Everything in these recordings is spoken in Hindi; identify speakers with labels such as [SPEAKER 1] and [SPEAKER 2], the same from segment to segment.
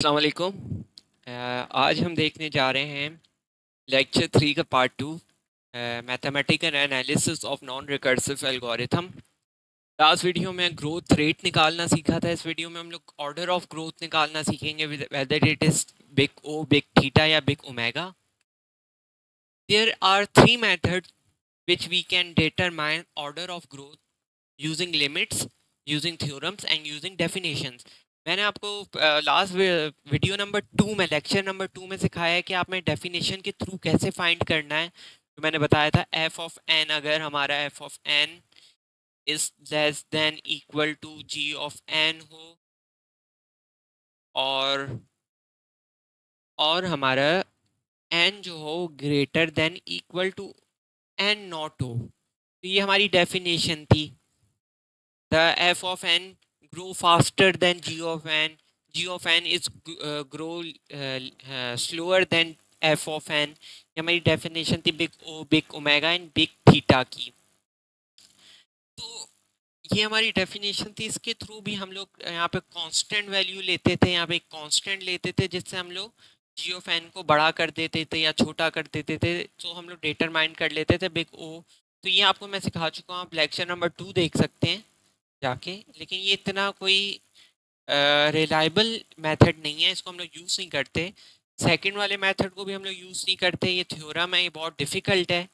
[SPEAKER 1] अस्सलाम वालेकुम। आज हम देखने जा रहे हैं लेक्चर 3 का part 2, mathematical analysis of non recursive algorithm. Last video में ग्रोथ रेट निकालना सीखा था। इस वीडियो में हम लोग ऑर्डर ऑफ ग्रोथ निकालना सीखेंगे, whether it is big O, big theta या big omega. There are three methods which we can determine order of growth using limits, using theorems and using definitions. मैंने आपको लास्ट वीडियो नंबर 2 में, लेक्चर नंबर 2 में सिखाया है कि आपने डेफिनेशन के थ्रू कैसे फाइंड करना है। तो मैंने बताया था एफ ऑफ एन, अगर हमारा F of N is less than equal to G of N हो और हमारा एन जो हो greater than equal to N naught हो, तो ये हमारी डेफिनेशन थी। The f of n grow faster than g of n. G of n is grow slower than f of n. ये हमारी डेफिनेशन थी big O, big omega and big theta की। तो ये हमारी डेफिनेशन थी। इसके थ्रू भी हम लोग यहाँ पे कांस्टेंट वैल्यू लेते थे, यहाँ पे एक कांस्टेंट लेते थे जिससे हम लोग जी ऑफ एन को बड़ा कर देते थे या छोटा कर देते थे, तो हम लोग डिटरमाइन कर लेते थे बिग ओ। तो ये आपको मैं सिखा चुका हूँ, आप लेक्चर नंबर 2 देख सकते हैं जाके। लेकिन ये इतना कोई रिलायबल मेथड नहीं है, इसको हम लोग यूज़ नहीं करते। सेकंड वाले मेथड को भी हम लोग यूज़ नहीं करते, ये थ्योरम है, ये बहुत डिफ़िकल्ट है।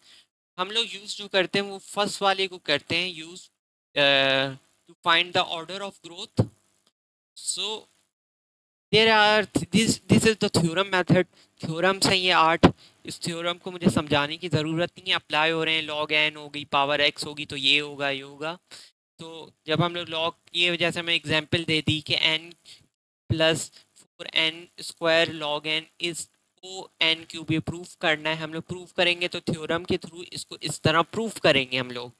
[SPEAKER 1] हम लोग यूज़ जो करते हैं वो फर्स्ट वाले को करते हैं use, to find the order of growth. So there are this is the theorem method. Theorems हैं ये 8। इस थ्योरम को मुझे समझाने की ज़रूरत नहीं है, अप्लाई हो रहे हैं। लॉग एन होगी, पावर एक्स होगी, तो ये होगा, ये होगा। तो जब हम लोग लॉग, ये जैसे मैं एग्जांपल दे दी कि n plus 4n² log n is O N cube, ये प्रूफ करना है। हम लोग प्रूफ करेंगे तो थ्योरम के थ्रू इसको इस तरह प्रूफ करेंगे हम लोग।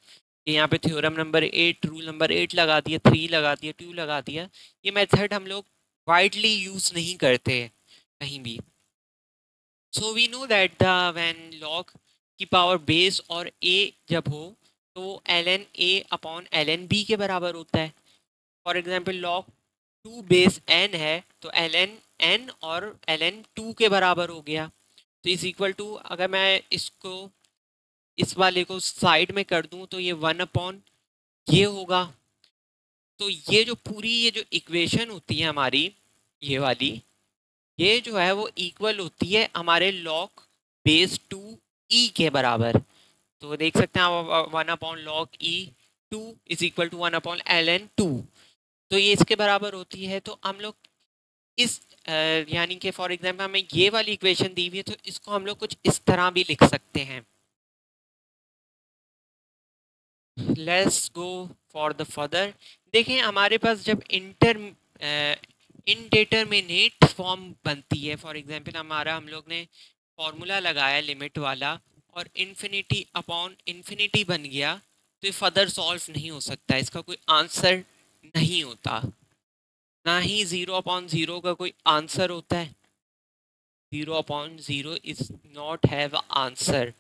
[SPEAKER 1] यहाँ पे थ्योरम नंबर 8, रूल नंबर 8 लगा दिया, 3 लगा दिया, 2 लगा दिया। ये मेथड हम लोग वाइडली यूज नहीं करते कहीं भी। So we know that the when log की पावर बेस और a जब हो तो ln a upon ln b के बराबर होता है। For example log 2 base n है तो ln n और ln 2 के बराबर हो गया। तो इस इक्वल टू, अगर मैं इसको इस वाले को साइड में कर दूं तो ये 1 अपॉन ये होगा। तो ये जो पूरी ये जो इक्वेशन होती है हमारी, ये वाली, ये जो है वो इक्वल होती है हमारे लॉग बेस 2 ई के बराबर। तो देख सकते हैं आप, 1 upon log E 2 is equal to 1 upon ln 2। तो ये इसके बराबर होती है। तो हम लोग इस यानी कि फॉर एग्जांपल हमें ये वाली इक्वेशन दी हुई है तो इसको हम लोग कुछ इस तरह भी लिख सकते हैं। Let's go for the further. देखें हमारे पास जब इनडेटरमिनेट फॉर्म बनती है, फॉर एग्जांपल हमारा, हम लोग ने फॉर्मूला लगाया लिमिट वाला और इन्फिनिटी अपॉन इन्फिनिटी बन गया, तो ये फर्दर सॉल्व नहीं हो सकता, इसका कोई आंसर नहीं होता। ना ही 0 अपॉन 0 का कोई आंसर होता है। 0 upon 0 is not have answer.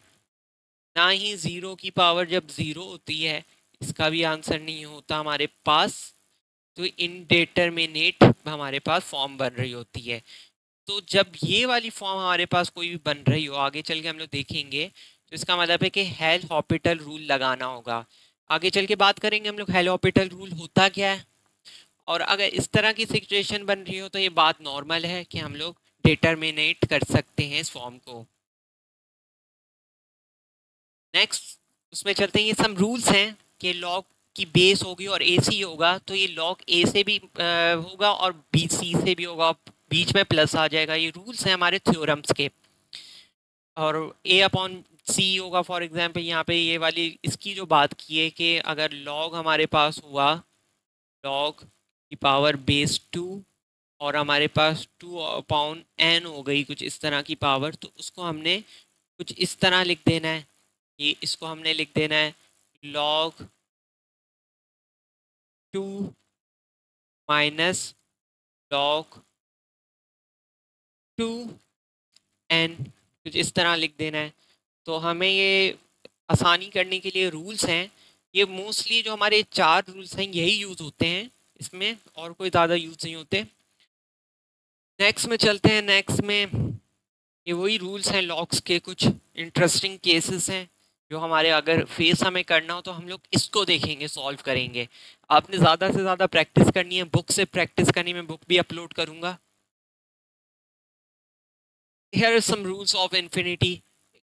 [SPEAKER 1] ना ही 0 की पावर जब 0 होती है इसका भी आंसर नहीं होता हमारे पास। तो इनडेटरमिनेट हमारे पास फॉर्म बन रही होती है। तो जब ये वाली फॉर्म हमारे पास कोई भी बन रही हो, आगे चल के हम लोग देखेंगे, तो इसका मतलब है कि हेल हॉपिटल रूल लगाना होगा। आगे चल के बात करेंगे हम लोग हेल हॉपिटल रूल होता क्या है। और अगर इस तरह की सिचुएशन बन रही हो तो ये बात नॉर्मल है कि हम लोग डिटरमिनेट कर सकते हैं इस फॉर्म को। नेक्स्ट उसमें चलते हैं, ये सब रूल्स हैं कि लॉग की बेस होगी और ए सी होगा, तो ये लॉग ए से भी होगा और बी सी से भी होगा, बीच में प्लस आ जाएगा। ये रूल्स हैं हमारे थ्योरम्स के। और ए अपॉन सी होगा, फॉर एग्जांपल यहाँ पे ये वाली इसकी जो बात की है कि अगर लॉग हमारे पास हुआ लॉग की पावर बेस 2 और हमारे पास 2 अपॉन एन हो गई कुछ इस तरह की पावर, तो उसको हमने कुछ इस तरह लिख देना है। ये इसको हमने लिख देना है log 2 माइनस log 2 n, कुछ इस तरह लिख देना है। तो हमें ये आसानी करने के लिए रूल्स हैं, ये मोस्टली जो हमारे 4 रूल्स हैं यही यूज़ होते हैं इसमें, और कोई ज़्यादा यूज़ नहीं होते। नेक्स्ट में चलते हैं। नेक्स्ट में ये वही रूल्स हैं लॉक्स के, कुछ इंटरेस्टिंग केसेस हैं जो हमारे अगर फेस हमें करना हो तो हम लोग इसको देखेंगे, सॉल्व करेंगे। आपने ज़्यादा से ज़्यादा प्रैक्टिस करनी है, बुक से प्रैक्टिस करनी है, मैं बुक भी अपलोड करूँगा। Here are some rules of infinity.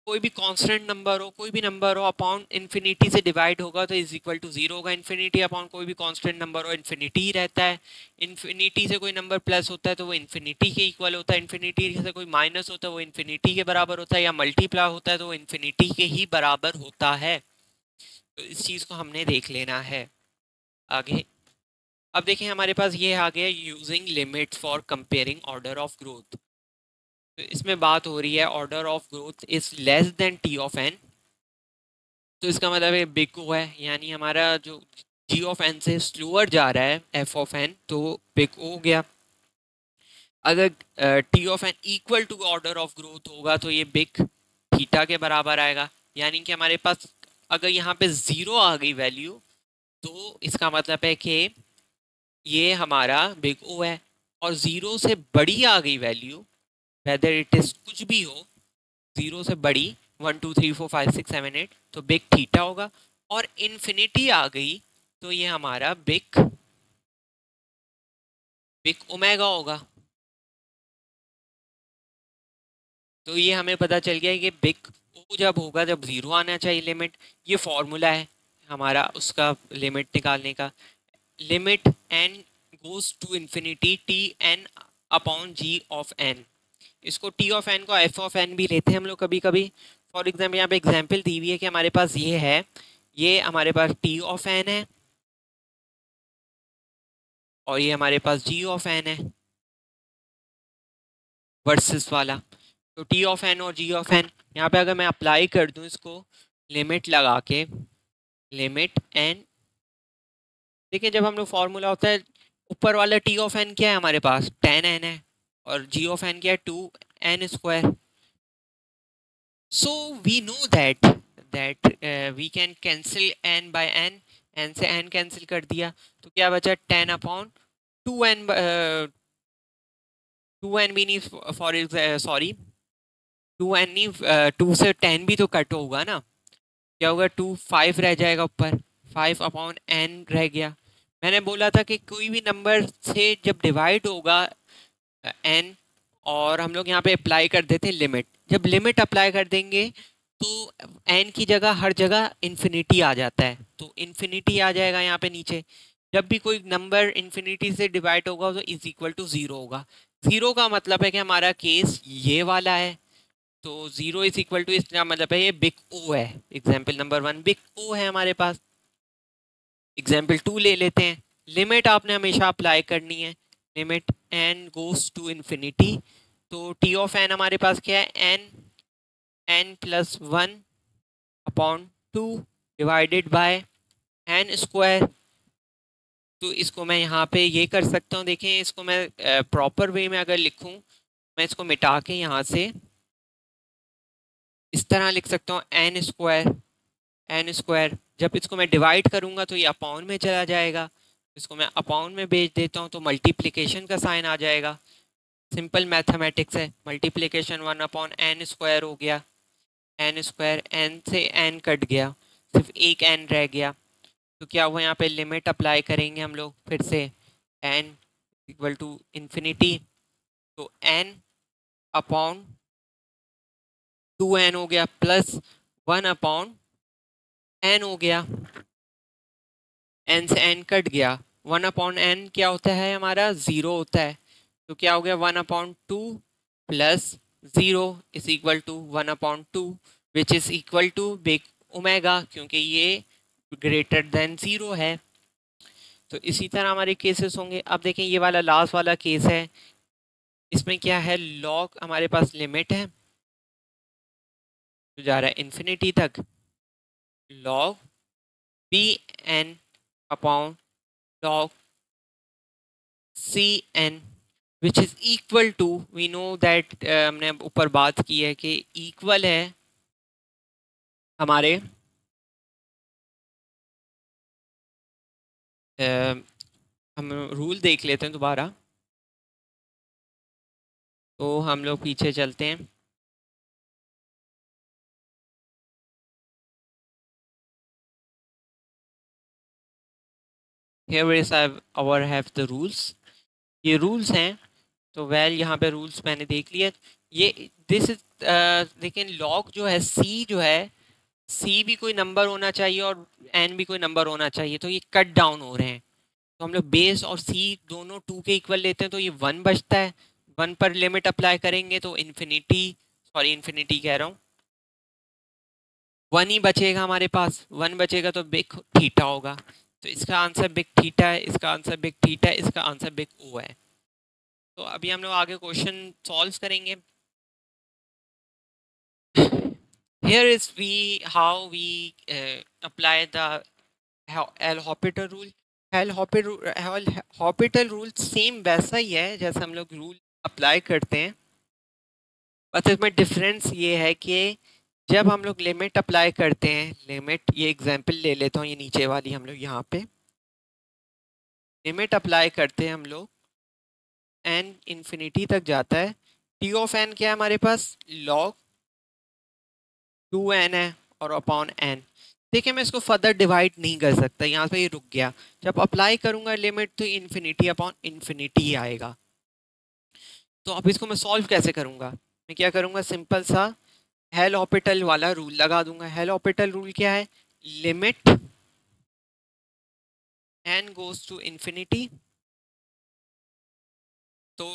[SPEAKER 1] कोई भी कांस्टेंट नंबर हो, कोई भी नंबर हो, अपॉन इन्फिनिटी से डिवाइड होगा तो इज इक्वल टू जीरो होगा। इन्फिनिटी अपॉन कोई भी कांस्टेंट नंबर हो, इन्फिनिटी ही रहता है। इन्फिनिटी से कोई नंबर प्लस होता है तो वो इन्फिनिटी के इक्वल होता है। इन्फिनिटी से कोई माइनस होता है वो इन्फिनिटी के बराबर होता है, या मल्टीप्लाई होता है तो वो इन्फिनिटी के ही बराबर होता है। तो इस चीज़ को हमने देख लेना है आगे। अब देखें हमारे पास ये आ गया using limits for comparing order of growth. तो इसमें बात हो रही है order of growth is less than T of N. तो इसका मतलब है बिग ओ है, यानी हमारा जो जी ऑफ एन से स्लोअर जा रहा है एफ ऑफ एन, तो बिग ओ हो गया। अगर T of N equal to order of growth होगा तो ये बिग थीटा के बराबर आएगा। यानी कि हमारे पास अगर यहाँ पे ज़ीरो आ गई वैल्यू तो इसका मतलब है कि ये हमारा बिग ओ है। और ज़ीरो से बड़ी आ गई वैल्यू, वेदर इट इज़ कुछ भी हो, जीरो से बड़ी 1 2 3 4 5 6 7 8 तो बिग थीटा होगा। और इन्फिनिटी आ गई तो ये हमारा बिग बिग ओमेगा होगा। तो ये हमें पता चल गया कि बिग ओ जब होगा जब जीरो आना चाहिए लिमिट। ये फॉर्मूला है हमारा उसका लिमिट निकालने का। Limit N goes to infinity T N upon G of N. इसको टी ऑफ एन को एफ ऑफ एन भी लेते हैं हम लोग कभी कभी। फॉर एग्जाम्पल यहाँ पे एग्जाम्पल दी हुई है कि हमारे पास ये है, ये हमारे पास टी ऑफ एन है और ये हमारे पास जी ऑफ एन है वर्सेस वाला। तो टी ऑफ एन और जी ऑफ एन यहाँ पे अगर मैं अप्लाई कर दूं इसको, लिमिट लगा के, लिमिट एन, देखिए जब हम लोग फॉर्मूला होता है ऊपर वाला टी ऑफ एन क्या है हमारे पास 10n है, और जी ऑफ एन क्या है 2n²। So we know that we can cancel n by n, n से n कैंसिल कर दिया तो क्या बचा 10/2n। 2n भी नहीं, फॉर सॉरी 2n नहीं, 2 से 10 भी तो कट होगा ना। क्या होगा 5 रह जाएगा ऊपर, 5/n रह गया। मैंने बोला था कि कोई भी नंबर से जब डिवाइड होगा n, और हम लोग यहाँ पे अप्लाई कर देते हैं लिमिट। जब लिमिट अप्लाई कर देंगे तो n की जगह हर जगह इन्फिनिटी आ जाता है, तो इन्फिनिटी आ जाएगा यहाँ पे नीचे। जब भी कोई नंबर इन्फिनिटी से डिवाइड होगा तो इज इक्वल टू ज़ीरो होगा। ज़ीरो का मतलब है कि हमारा केस ये वाला है। तो ज़ीरो इज इक्वल टू, इसका मतलब है ये बिग ओ है। एग्जाम्पल नंबर 1 बिग ओ है हमारे पास। एग्जाम्पल 2 ले लेते हैं। लिमिट आपने हमेशा अप्लाई करनी है, limit N goes to infinity. तो टी ऑफ एन हमारे पास क्या है, n+1/2 डिवाइडेड बाय n²। तो इसको मैं यहाँ पे ये कर सकता हूँ, देखें इसको मैं प्रॉपर वे में अगर लिखूँ, मैं इसको मिटा के यहाँ से इस तरह लिख सकता हूँ n²। जब इसको मैं डिवाइड करूँगा तो ये अपॉन में चला जाएगा, इसको मैं अपॉन में भेज देता हूँ तो मल्टीप्लिकेशन का साइन आ जाएगा। सिंपल मैथमेटिक्स है, मल्टीप्लिकेशन 1/n² हो गया। n², n से n कट गया, सिर्फ एक n रह गया। तो क्या हुआ यहाँ पे लिमिट अप्लाई करेंगे हम लोग फिर से, n इक्वल टू इन्फिनिटी, तो n अपॉन 2n हो गया प्लस 1/n हो गया। n से n कट गया, 1/n क्या होता है हमारा, ज़ीरो होता है। तो क्या हो गया 1/2 plus zero is equal to 1/2 which is equal to big omega, क्योंकि ये ग्रेटर देन ज़ीरो है। तो इसी तरह हमारे केसेस होंगे। अब देखें ये वाला लास्ट वाला केस है, इसमें क्या है, लॉग हमारे पास लिमिट है जो जा रहा है इन्फिनिटी तक, log B N upon log cn which is equal to, we know that, हमने ऊपर बात की है कि इक्वल है हमारे हम रूल देख लेते हैं दोबारा। तो हम लोग पीछे चलते हैं। Here is our have the rules। ये रूल्स हैं। तो वेल यहाँ पे रूल्स मैंने देख लिए। ये दिस इज लेकिन लॉग जो है सी जो है, सी भी कोई नंबर होना चाहिए और एन भी कोई नंबर होना चाहिए, तो ये कट डाउन हो रहे हैं। तो हम लोग बेस और सी दोनों 2 के इक्वल लेते हैं, तो ये 1 बचता है। 1 पर लिमिट अप्लाई करेंगे तो इन्फिनिटी, सॉरी इन्फिनिटी कह रहा हूँ, 1 ही बचेगा हमारे पास। 1 बचेगा तो बिग थीटा होगा। तो इसका आंसर बिग थीटा है, इसका आंसर बिग थीटा है, इसका आंसर बिग ओ है। तो अभी हम लोग आगे क्वेश्चन सॉल्व करेंगे। Here is we how we apply the L'Hopital rule। L'Hopital rule same वैसा ही है जैसे हम लोग रूल अप्लाई करते हैं, बस इसमें डिफरेंस ये है कि जब हम लोग लिमिट अप्लाई करते हैं, लिमिट, ये एग्जांपल ले लेता हूँ, ये नीचे वाली हम लोग यहाँ पे लिमिट अप्लाई करते हैं हम लोग, एन इन्फिनिटी तक जाता है। टी ऑफ एन क्या है हमारे पास, लॉग 2n है और अपॉन n। देखिए मैं इसको फर्दर डिवाइड नहीं कर सकता, यहाँ पे ये रुक गया। जब अप्लाई करूंगा लिमिट तो इन्फिनिटी अपॉन इन्फिनिटी ही आएगा। तो अब इसको मैं सॉल्व कैसे करूंगा, मैं क्या करूंगा, सिंपल सा हेल हॉपिटल वाला रूल लगा दूंगा। हेल हॉपिटल रूल क्या है, limit n goes to infinity, तो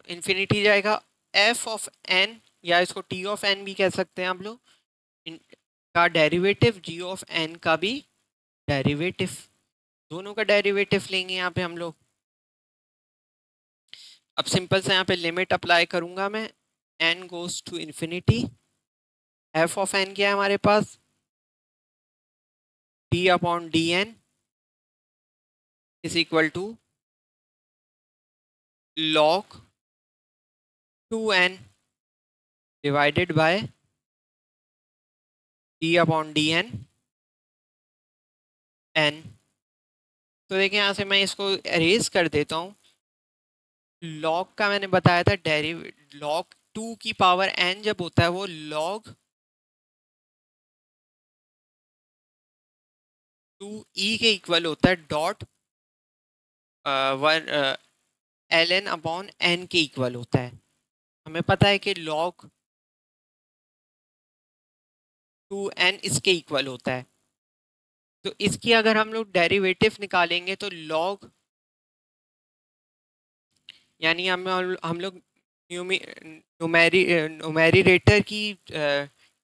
[SPEAKER 1] इन्फिनिटी जाएगा f ऑफ n, या इसको t ऑफ n भी कह सकते हैं आप लोग, का डेरिवेटिव g ऑफ n का भी डेरिवेटिव, दोनों का डेरिवेटिव लेंगे यहाँ पे हम लोग। अब सिंपल से यहाँ पे लिमिट अप्लाई करूंगा मैं, n goes to infinity, f of n क्या है हमारे पास, d upon D N is equal to log 2n divided by d upon D N n। तो देखिए यहाँ से मैं इसको अरेज कर देता हूँ। log का मैंने बताया था log 2 की पावर n जब होता है वो log 2e के इक्वल होता है, dot one L N upon N के इक्वल होता है। हमें पता है कि log 2n इसके इक्वल होता है। तो इसकी अगर हम लोग डेरिवेटिव निकालेंगे तो log, यानी हम लोग न्यूमेरिटर की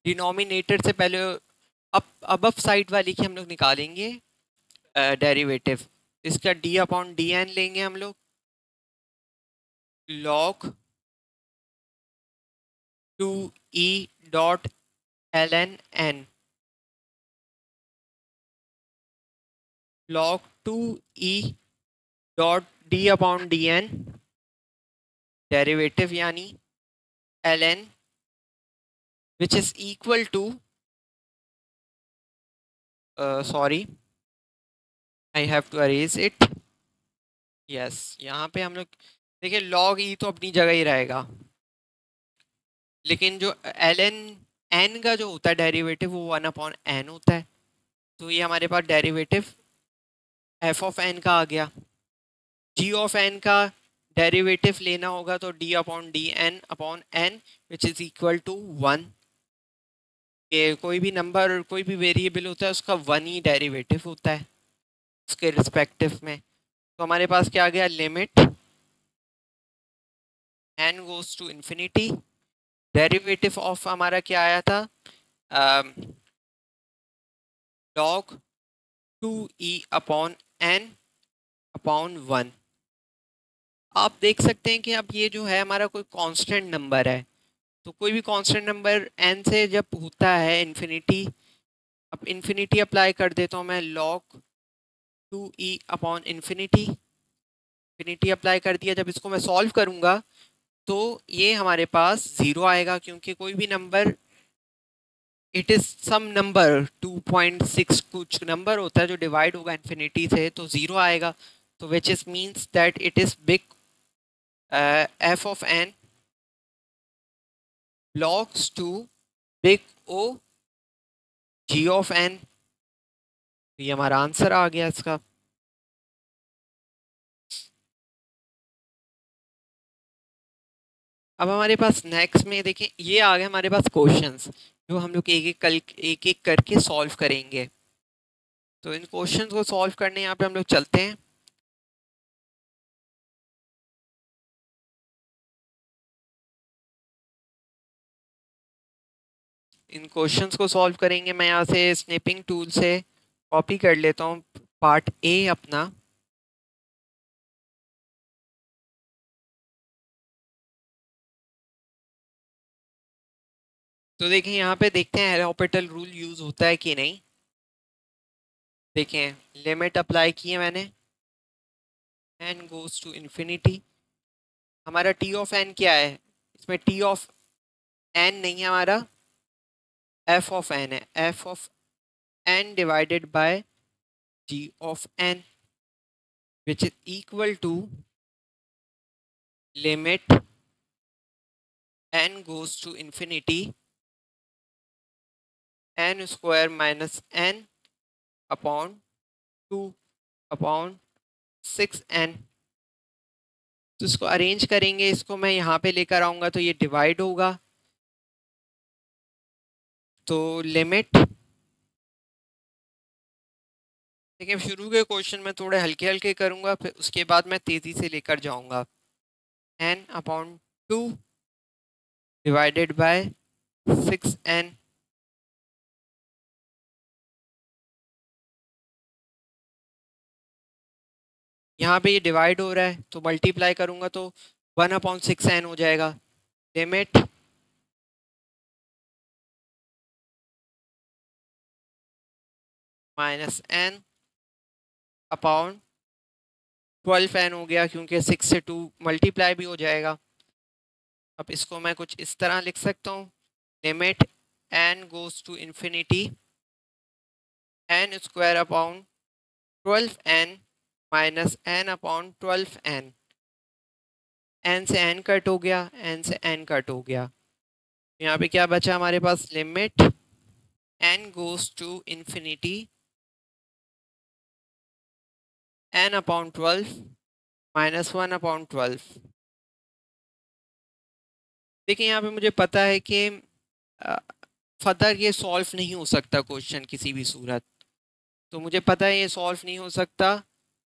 [SPEAKER 1] डिनोमिनेटर से पहले अबव साइड वाली की हम लोग निकालेंगे डेरिवेटिव। इसका d अपॉन डी एन लेंगे हम लोग, log 2e dot L N N, log 2e डॉट d upon D N derivative, यानी L N which is equal to, sorry I have to arrange it, yes यहाँ पे हम लोग देखिए log e तो अपनी जगह ही रहेगा, लेकिन जो एल एन एन का जो होता है डेरिवेटिव वो 1 अपॉन एन होता है। तो ये हमारे पास डेरिवेटिव एफ ऑफ एन का आ गया। जी ऑफ एन का डेरिवेटिव लेना होगा तो D upon D N upon N which is equal to 1। ये कोई भी नंबर, कोई भी वेरिएबल होता है उसका 1 ही डेरिवेटिव होता है उसके रिस्पेक्टिव में। तो हमारे पास क्या आ गया, limit N goes to infinity, derivative of हमारा क्या आया था, log 2e upon n upon 1। आप देख सकते हैं कि अब ये जो है हमारा कोई कांस्टेंट नंबर है, तो कोई भी कांस्टेंट नंबर n से जब होता है इन्फिनिटी, अब इन्फिनिटी अप्लाई कर देता हूँ मैं, log 2e upon infinity, infinity apply कर दिया। जब इसको मैं सॉल्व करूँगा तो ये हमारे पास 0 आएगा, क्योंकि कोई भी number it is some number 2.6 कुछ नंबर होता है जो डिवाइड होगा इन्फिनिटी से, तो 0 आएगा। तो which is means that it is big F of N belongs to big O g of n। ये हमारा आंसर आ गया इसका। अब हमारे पास नेक्स्ट में देखें, ये आ गए हमारे पास क्वेश्चंस जो हम लोग एक एक करके सॉल्व करेंगे। तो इन क्वेश्चंस को सॉल्व करने यहाँ पे हम लोग चलते हैं। इन क्वेश्चंस को सॉल्व करेंगे। मैं यहाँ से स्निपिंग टूल से कॉपी कर लेता हूँ पार्ट ए अपना। तो देखें यहाँ पे देखते हैं एल'हॉपिटल रूल यूज होता है कि नहीं। देखें लिमिट अप्लाई की है मैंने, n गोज टू इन्फिनिटी। हमारा t ऑफ n क्या है, इसमें t ऑफ n नहीं है, हमारा f ऑफ n है। f of n divided by g of n which is equal to limit n goes to infinity n square minus n upon 2 upon 6n। तो इसको अरेंज करेंगे, इसको मैं यहाँ पे लेकर आऊंगा तो ये डिवाइड होगा। तो लिमिट, देखिए शुरू के क्वेश्चन में थोड़े हल्के हल्के करूंगा, फिर उसके बाद मैं तेजी से लेकर जाऊंगा। n upon 2 divided by 6n। यहाँ पे ये डिवाइड हो रहा है तो मल्टीप्लाई करूंगा तो 1/6n हो जाएगा। Limit minus n upon 12n हो गया, क्योंकि 6 से 2 मल्टीप्लाई भी हो जाएगा। अब इसको मैं कुछ इस तरह लिख सकता हूँ, limit n goes to infinity n square upon 12n minus n upon 12n। n से n कट हो गया, n से n कट हो गया। यहाँ पे क्या बचा हमारे पास, limit n goes to infinity n upon 12 minus 1/12। देखिए यहाँ पे मुझे पता है कि फर्दर ये सॉल्व नहीं हो सकता क्वेश्चन किसी भी सूरत, तो मुझे पता है ये सॉल्व नहीं हो सकता।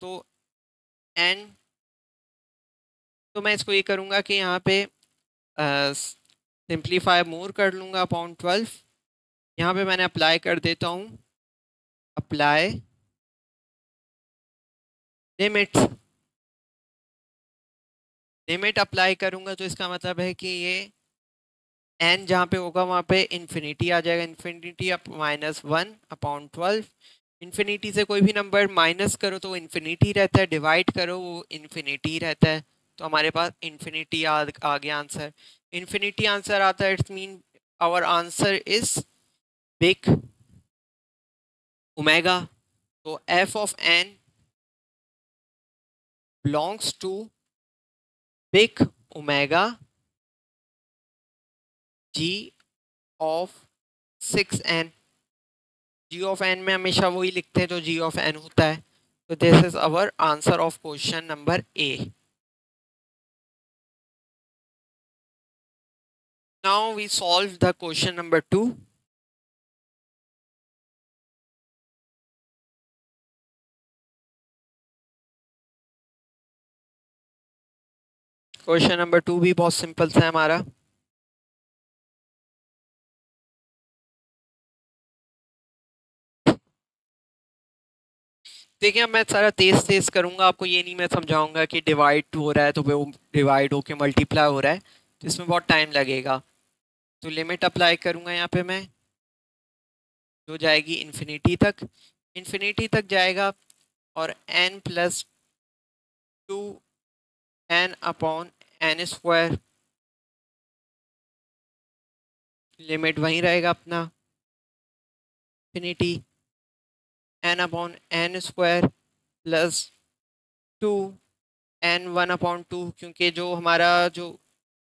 [SPEAKER 1] तो n, तो मैं इसको ये करूँगा कि यहाँ पे सिंप्लीफाई मोर कर लूँगा अपॉन 12। यहाँ पे मैंने अप्लाई कर देता हूँ, अप्लाई लिमिट। लिमिट अप्लाई करूँगा तो इसका मतलब है कि ये n जहाँ पे होगा वहाँ पे इन्फिनिटी आ जाएगा। Infinity up -1/12। इन्फिनिटी से कोई भी नंबर माइनस करो तो वो इन्फिनिटी रहता है, डिवाइड करो वो इन्फिनिटी रहता है। तो हमारे पास इन्फिनिटी आ गया आंसर। इन्फिनिटी आंसर आता है, it's mean our answer is big omega. तो f of n belongs to big omega g of 6n। g of n में हमेशा वही लिखते हैं जो g ऑफ n होता है। तो this is our answer of question number A. Now we solve the question number 2. Question number 2 भी बहुत सिंपल सा है हमारा। देखिए अब मैं सारा तेज तेज करूंगा, आपको ये नहीं मैं समझाऊंगा कि डिवाइड हो रहा है तो वो डिवाइड होके मल्टीप्लाई हो रहा है, तो इसमें बहुत टाइम लगेगा। तो लिमिट अप्लाई करूंगा यहाँ पे मैं, जो जाएगी इन्फिनिटी तक, इन्फिनिटी तक जाएगा। और n plus 2n upon n square, limit वहीं रहेगा अपना infinity n upon n square plus 2 n 1/2, क्योंकि जो हमारा जो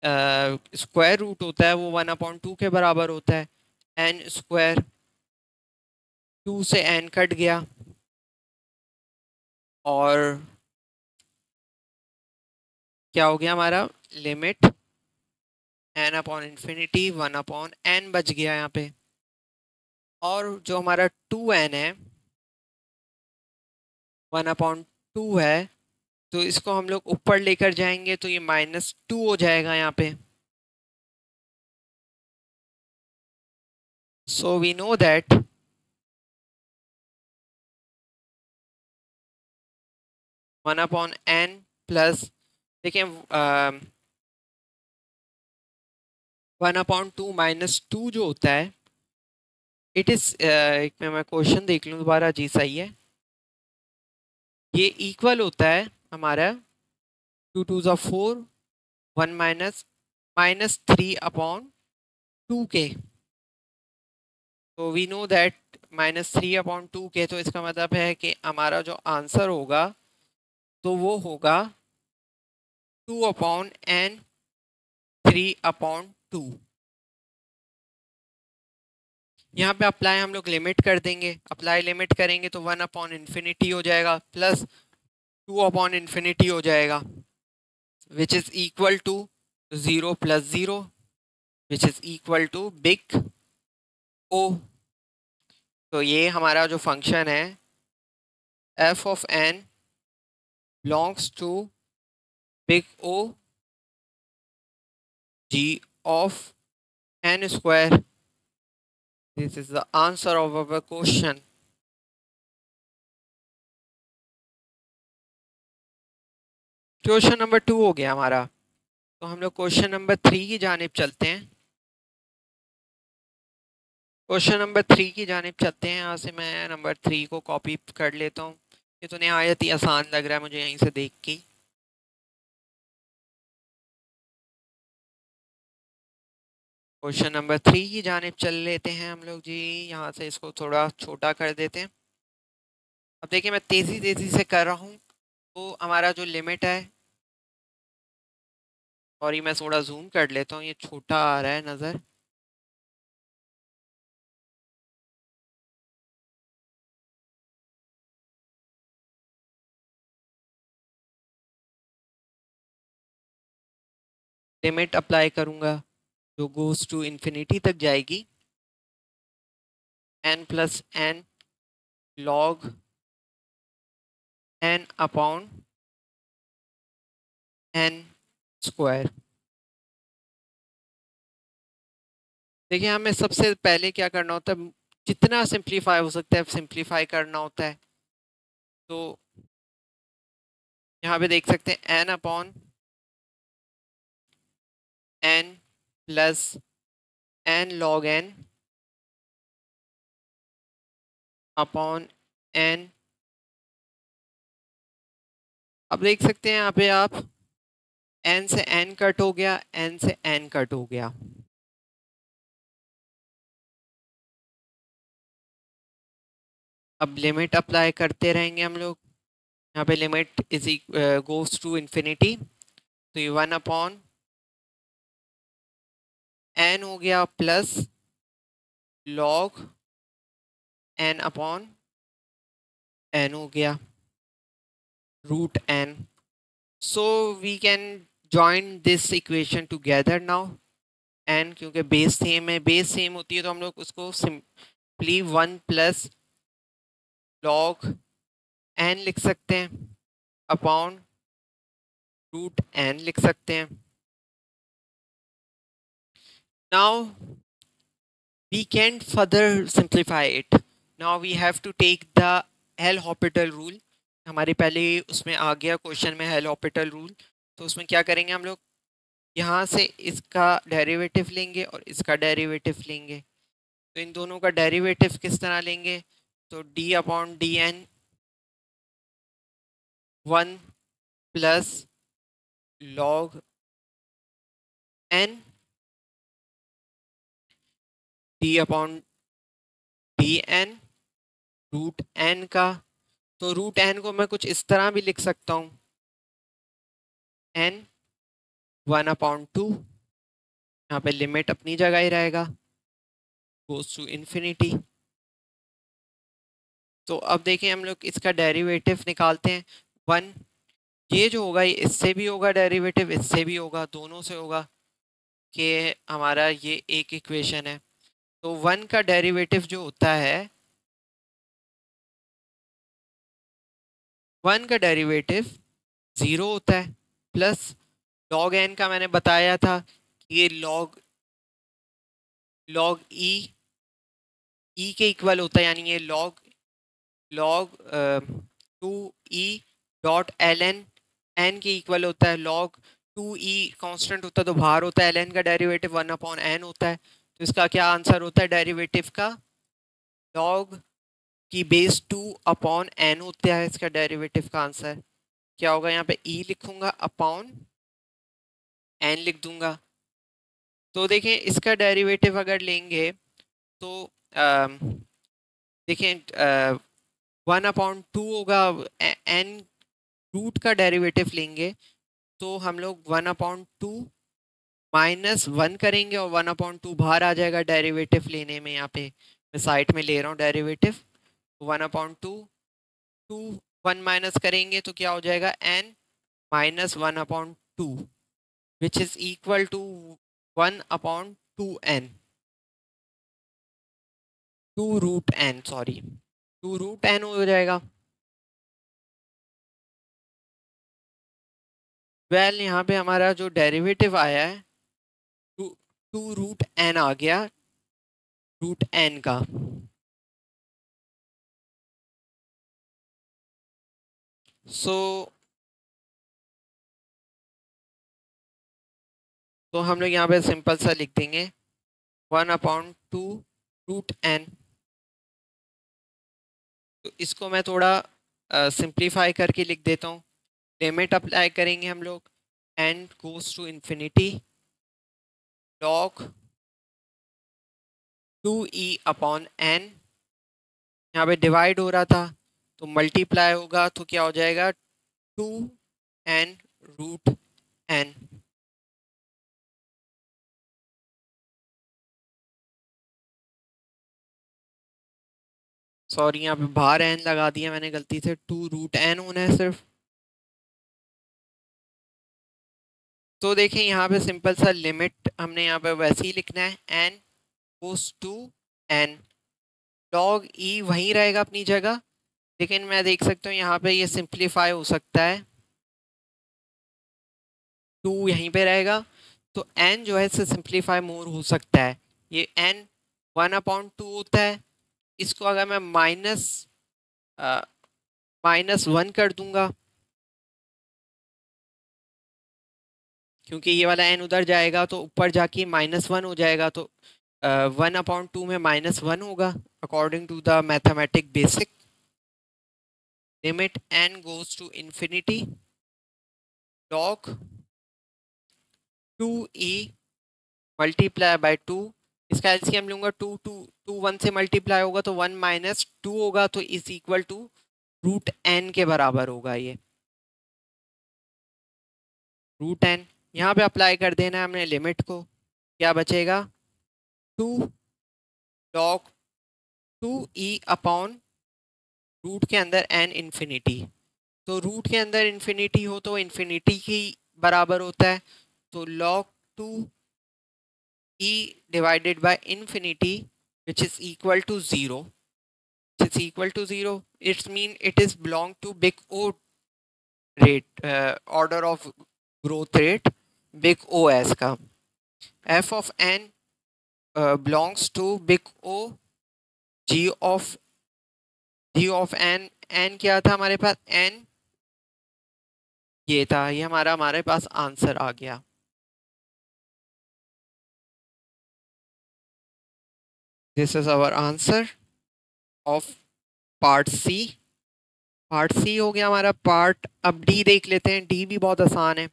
[SPEAKER 1] स्क्वायर रूट होता है वो 1/2 के बराबर होता है। एन स्क्वायर 2 से एन कट गया और क्या हो गया हमारा limit N upon infinity 1/n बच गया यहाँ पे। और जो हमारा 2n है 1/2 है तो इसको हम लोग ऊपर लेकर जाएंगे तो ये -2 हो जाएगा यहाँ पे। So we know that 1/n plus, देखिए 1/2 -2 जो होता है इट इज, एक मैं क्वेश्चन देख लूँ दोबारा, जी सही है, ये इक्वल होता है हमारा 2 2 4 1 -3/2 के। तो वी नो दैट -3/2 के, तो इसका मतलब है कि हमारा जो आंसर होगा तो वो होगा 2/n 3/2। यहाँ पे अप्लाई हम लोग लिमिट कर देंगे, अप्लाई लिमिट करेंगे तो 1/∞ हो जाएगा प्लस 2/∞ हो जाएगा which is equal to 0 + 0 which is equal to big O. तो ये हमारा जो फंक्शन है f(n) belongs to big O g of n square। This is the answer of our question। Question number 2 हो गया हमारा। तो हम लोग क्वेश्चन नंबर 3 की जानिब चलते हैं। क्वेश्चन नंबर 3 की जानिब चलते हैं। यहाँ से मैं नंबर 3 को कॉपी कर लेता हूँ। ये तो नहायत ही आसान लग रहा है मुझे यहीं से देख के। क्वेश्चन नंबर 3 की जानिब चल लेते हैं हम लोग जी। यहाँ से इसको थोड़ा छोटा कर देते हैं। अब देखिए मैं तेज़ी तेज़ी से कर रहा हूँ तो हमारा जो लिमिट है, और ये मैं थोड़ा जूम कर लेता हूँ, ये छोटा आ रहा है नज़र। लिमिट अप्लाई करूँगा जो गोज टू इन्फिनिटी तक जाएगी, n+n log n/n स्क्वायर। देखिए हमें सबसे पहले क्या करना होता है, जितना सिंप्लीफाई हो सकता है सिंप्लीफाई करना होता है। तो यहाँ पे देख सकते हैं n/n plus n log n upon n। अब देख सकते हैं यहाँ पे आप n से n कट हो गया, n से n कट हो गया। अब लिमिट अप्लाई करते रहेंगे हम लोग। यहाँ पे limit is goes to infinity, तो ये 1/n हो गया प्लस log n/n हो गया √n। So we can join this equation together now. n क्योंकि बेस सेम है, बेस सेम होती है तो हम लोग उसको सिंपली 1 प्लस log n लिख सकते हैं अपॉन √n लिख सकते हैं। Now we can further simplify it। now we have to take the L'Hopital rule। हमारे पहले उसमें आ गया क्वेश्चन में L'Hopital rule। तो उसमें क्या करेंगे हम लोग, यहाँ से इसका डेरिवेटिव लेंगे और इसका डेरिवेटिव लेंगे। तो इन दोनों का डेरिवेटिव किस तरह लेंगे, तो d/dn 1 plus log n d/dn √n का। तो √n को मैं कुछ इस तरह भी लिख सकता हूँ n 1/2, यहाँ पे लिमिट अपनी जगह ही रहेगा, गोज टू इन्फिनिटी। तो अब देखें हम लोग इसका डेरिवेटिव निकालते हैं। 1, ये जो होगा ये इससे भी होगा डेरिवेटिव, इससे भी होगा, दोनों से होगा, कि हमारा ये एक इक्वेशन है। तो 1 का डेरिवेटिव जो होता है, 1 का डेरिवेटिव 0 होता है, प्लस लॉग एन का मैंने बताया था कि ये लॉग लॉग ई के इक्वल होता है, यानी ये लॉग लॉग 2e.ln n के इक्वल होता है। लॉग 2e कांस्टेंट होता है तो बाहर होता है, ln का डेरिवेटिव 1/n होता है। तो इसका क्या आंसर होता है डेरिवेटिव का? लॉग की बेस 2/n होता है इसका डेरिवेटिव का आंसर। क्या होगा, यहाँ पे e लिखूंगा, अपॉन n लिख दूंगा। तो देखें इसका डेरिवेटिव अगर लेंगे तो देखें 1/2 होगा, n रूट का डेरिवेटिव लेंगे तो हम लोग 1/2 -1 करेंगे और 1/2 बाहर आ जाएगा डेरिवेटिव लेने में। यहाँ पे मैं साइड में ले रहा हूँ डेरिवेटिव। 1/2 2 1 माइनस करेंगे तो क्या हो जाएगा, n -1/2 which is equal to 1/2n, 2√n, sorry 2√n हो जाएगा। वेल यहाँ पे हमारा जो डेरिवेटिव आया है 2√n आ गया, √n का। सो तो हम लोग यहाँ पे सिंपल सा लिख देंगे 1/2 √n। तो इसको मैं थोड़ा सिंप्लीफाई करके लिख देता हूँ। लिमिट अप्लाई करेंगे हम लोग, n goes to infinity, log 2e/n। यहाँ पे डिवाइड हो रहा था तो मल्टीप्लाई होगा तो क्या हो जाएगा, 2n√n। सॉरी यहाँ पे बाहर n लगा दिया मैंने गलती से, 2√n होना है सिर्फ। तो देखें यहाँ पे सिंपल सा लिमिट हमने यहाँ पे वैसे ही लिखना है, n goes to n, log e वहीं रहेगा अपनी जगह, लेकिन मैं देख सकता हूँ यहाँ पे ये सिंप्लीफाई हो सकता है, 2 यहीं पे रहेगा तो n जो है इससे सिंप्लीफाई मोर हो सकता है। ये n 1/2 होता है, इसको अगर मैं -1 कर दूंगा, क्योंकि ये वाला n उधर जाएगा तो ऊपर जाके -1 हो जाएगा, तो 1/2 में -1 होगा according to the mathematic basic. Limit n goes to infinity, log 2e multiply by 2, इसका एलसीएम लूंगा, 2 1 से मल्टीप्लाई होगा तो 1 -2 होगा, तो इज इक्वल टू √n के बराबर होगा ये। √n यहाँ पे अप्लाई कर देना है हमने लिमिट को, क्या बचेगा, 2 log 2e/, रूट के अंदर n इन्फिनिटी, तो रूट के अंदर इन्फिनिटी हो तो इन्फिनिटी की बराबर होता है, तो log 2e divided by infinity which is equal to 0, which is equal to 0, it mean it is belong to big O rate, order of growth rate, big OS का। f of n belongs to big O, g of n, n क्या था हमारे पास, n ये था, ये हमारे पास आंसर आ गया। This is our answer of part C. Part C हो गया हमारा। पार्ट अब डी देख लेते हैं, डी भी बहुत आसान है।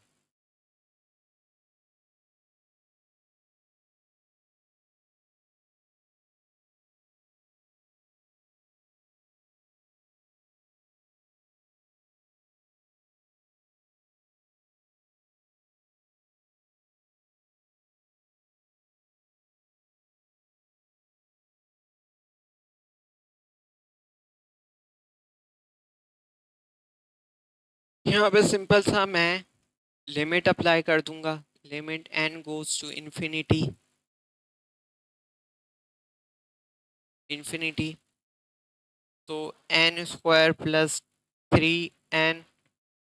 [SPEAKER 1] यहाँ पे सिंपल सा मैं लिमिट अप्लाई कर दूंगा, limit n goes to infinity, infinity, तो n square plus 3n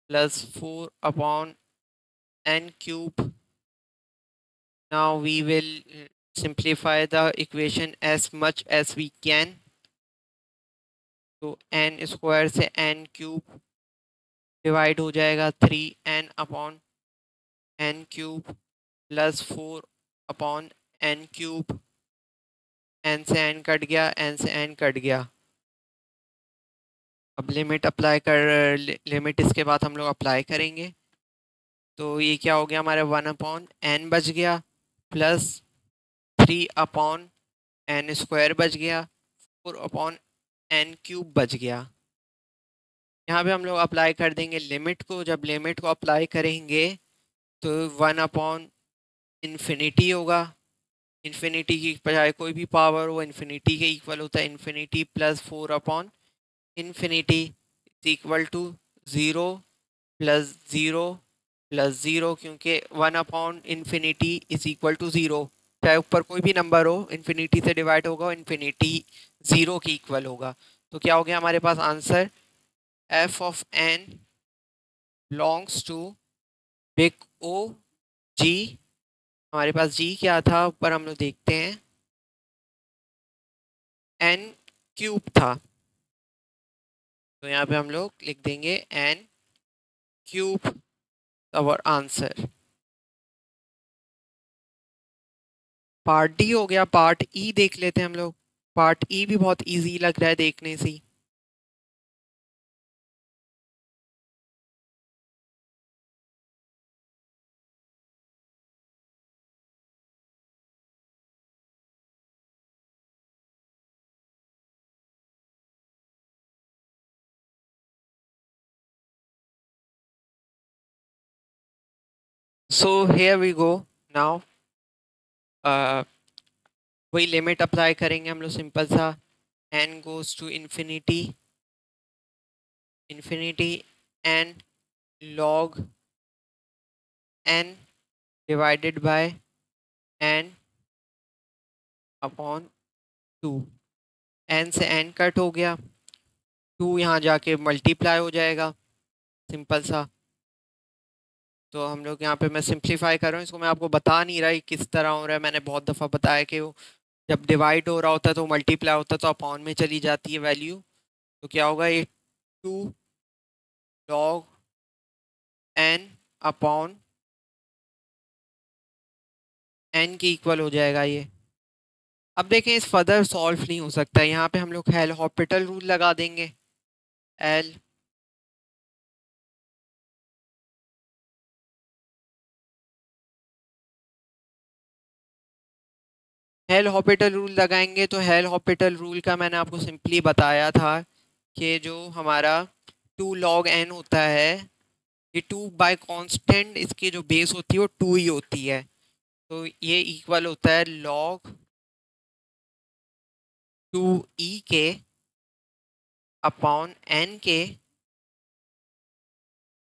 [SPEAKER 1] plus 4 upon n cube. Now we will simplify the equation as much as we can. तो n स्क्वायर से n क्यूब डिवाइड हो जाएगा 3n upon n cube plus 4 upon n cube. n से n कट गया, n से n कट गया. अब लिमिट अप्लाई कर, लिमिट इसके बाद हम लोग अप्लाई करेंगे. तो ये क्या हो गया हमारे 1 अपॉन n बच गया प्लस 3 अपॉन n स्क्वायर बच गया, 4 अपॉन n क्यूब बच गया. यहाँ पे हम लोग अप्लाई कर देंगे लिमिट को. जब लिमिट को अप्लाई करेंगे तो 1 अपॉन इन्फिनिटी होगा. इन्फिनिटी की बजाय कोई भी पावर हो इन्फिनिटी के इक्वल होता है. Infinity plus 4 upon infinity is equal to 0 plus 0 plus 0, क्योंकि 1 upon infinity is equal to 0. चाहे ऊपर कोई भी नंबर हो इन्फिनिटी से डिवाइड होगा, इन्फिनिटी 0 की इक्वल होगा. तो क्या हो गया हमारे पास answer, f of n belongs to big O G. हमारे पास g क्या था ऊपर हम लोग देखते हैं, n क्यूब था. तो यहाँ पे हम लोग लिख देंगे n cube our answer. Part D हो गया. पार्ट ई देख लेते हैं हम लोग. पार्ट ई भी बहुत इजी लग रहा है देखने से ही. So here we go. Now वही लिमिट अप्लाई करेंगे हम लोग सिंपल सा. n goes to infinity, infinity n log n divided by n upon 2. n से n कट हो गया, 2 यहाँ जाके मल्टीप्लाई हो जाएगा सिंपल सा. तो हम लोग यहाँ पे मैं सिंप्लीफाई कर रहा हूँ इसको. मैं आपको बता नहीं रहा किस तरह हो रहा है. मैंने बहुत दफ़ा बताया कि वो जब डिवाइड हो रहा होता है तो मल्टीप्लाई होता है तो अपॉन में चली जाती है वैल्यू. तो क्या होगा, ये 2 log n अपॉन n के इक्वल हो जाएगा ये. अब देखें इस फर्दर सॉल्व नहीं हो सकता. यहाँ पे हम लोग एल हॉस्पिटल रूल लगा देंगे. एल हेल हॉस्पिटल रूल लगाएंगे. तो हेल हॉस्पिटल रूल का मैंने आपको सिंपली बताया था कि जो हमारा 2 log n होता है, ये 2 बाय कांस्टेंट इसकी जो बेस होती है वो 2 ही होती है. तो ये इक्वल होता है log 2e के अपॉन n के.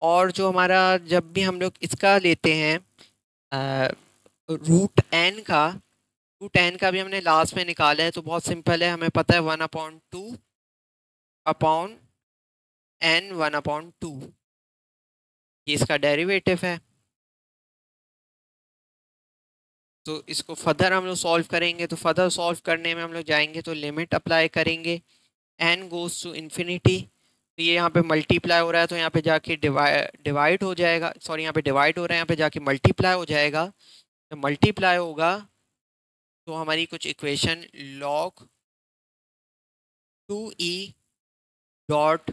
[SPEAKER 1] और जो हमारा जब भी हम लोग इसका लेते हैं रूट n का, रूट n का भी हमने लास्ट में निकाला है. तो बहुत सिंपल है, हमें पता है 1 अपॉन 2 अपॉन n 1 अपॉन 2, ये इसका डेरिवेटिव है. तो इसको फर्दर हम लोग सॉल्व करेंगे. तो फर्दर सॉल्व करने में हम लोग जाएंगे तो लिमिट अप्लाई करेंगे, n गोज टू इन्फिनिटी. तो ये यहाँ पे मल्टीप्लाई हो रहा है तो यहाँ पे जाके डिवाइड हो जाएगा. सॉरी, यहाँ पे डिवाइड हो रहा है, यहाँ पे जाके मल्टीप्लाई हो जाएगा. जब मल्टीप्लाई होगा तो हमारी कुछ equation log 2e dot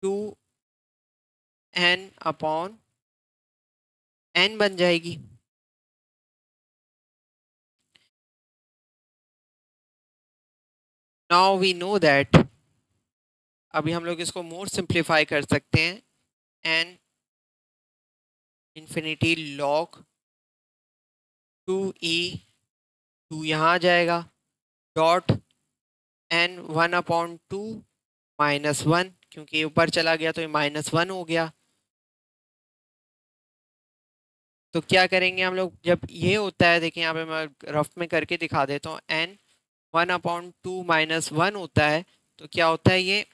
[SPEAKER 1] 2n upon n बन जाएगी. नाउ वी नो दैट, अभी हम लोग इसको मोर सिंप्लीफाई कर सकते हैं. n इन्फिनिटी log 2e, 2 यहाँ आ जाएगा, डॉट n 1 अपॉन 2 माइनस 1, क्योंकि ऊपर चला गया तो ये -1 हो गया. तो क्या करेंगे हम लोग, जब ये होता है, देखिए यहाँ पे मैं रफ में करके दिखा देता हूँ, एन 1/2 - 1 होता है, तो क्या होता है ये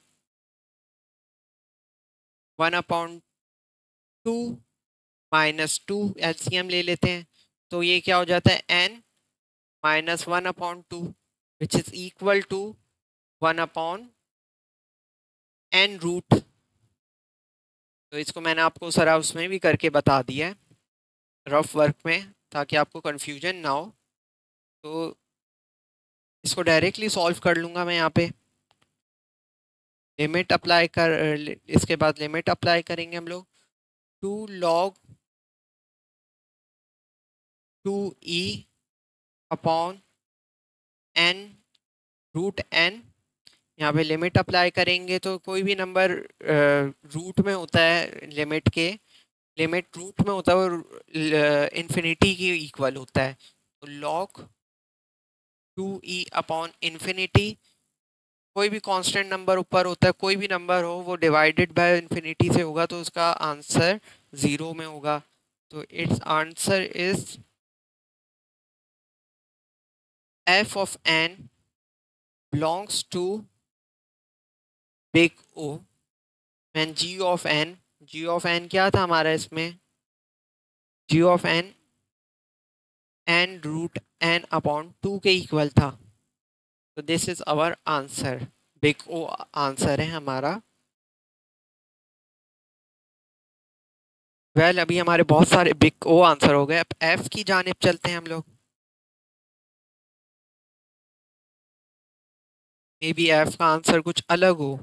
[SPEAKER 1] 1/2 - 2 एलसीएम ले लेते हैं, तो ये क्या हो जाता है N -1/2 which is equal to 1/n√। तो इसको मैंने आपको सरा उसमें भी करके बता दिया है रफ वर्क में, ताकि आपको कंफ्यूजन ना हो। तो इसको डायरेक्टली सॉल्व कर लूँगा मैं यहाँ पे, लिमिट अप्लाई कर, इसके बाद लिमिट अप्लाई करेंगे हम लोग, 2 log 2e/n√n। यहाँ पे लिमिट अप्लाई करेंगे तो कोई भी नंबर रूट में होता है, लिमिट के, लिमिट रूट में होता है वो इन्फिनिटी की इक्वल होता है। तो log 2e/infinity, कोई भी कांस्टेंट नंबर ऊपर होता है, कोई भी नंबर हो वो डिवाइडेड बाय इन्फिनिटी से होगा, तो उसका आंसर 0 में होगा। तो it's answer is f of n belongs to big O when g of n क्या था हमारा इसमें, g of n√n/2 के इक्वल था। तो this is our answer, big O answer है हमारा। वेल अभी हमारे बहुत सारे बिग ओ आंसर हो गए, अब एफ की जानिब चलते हैं हम लोग। मे बी एफ का आंसर कुछ अलग हो।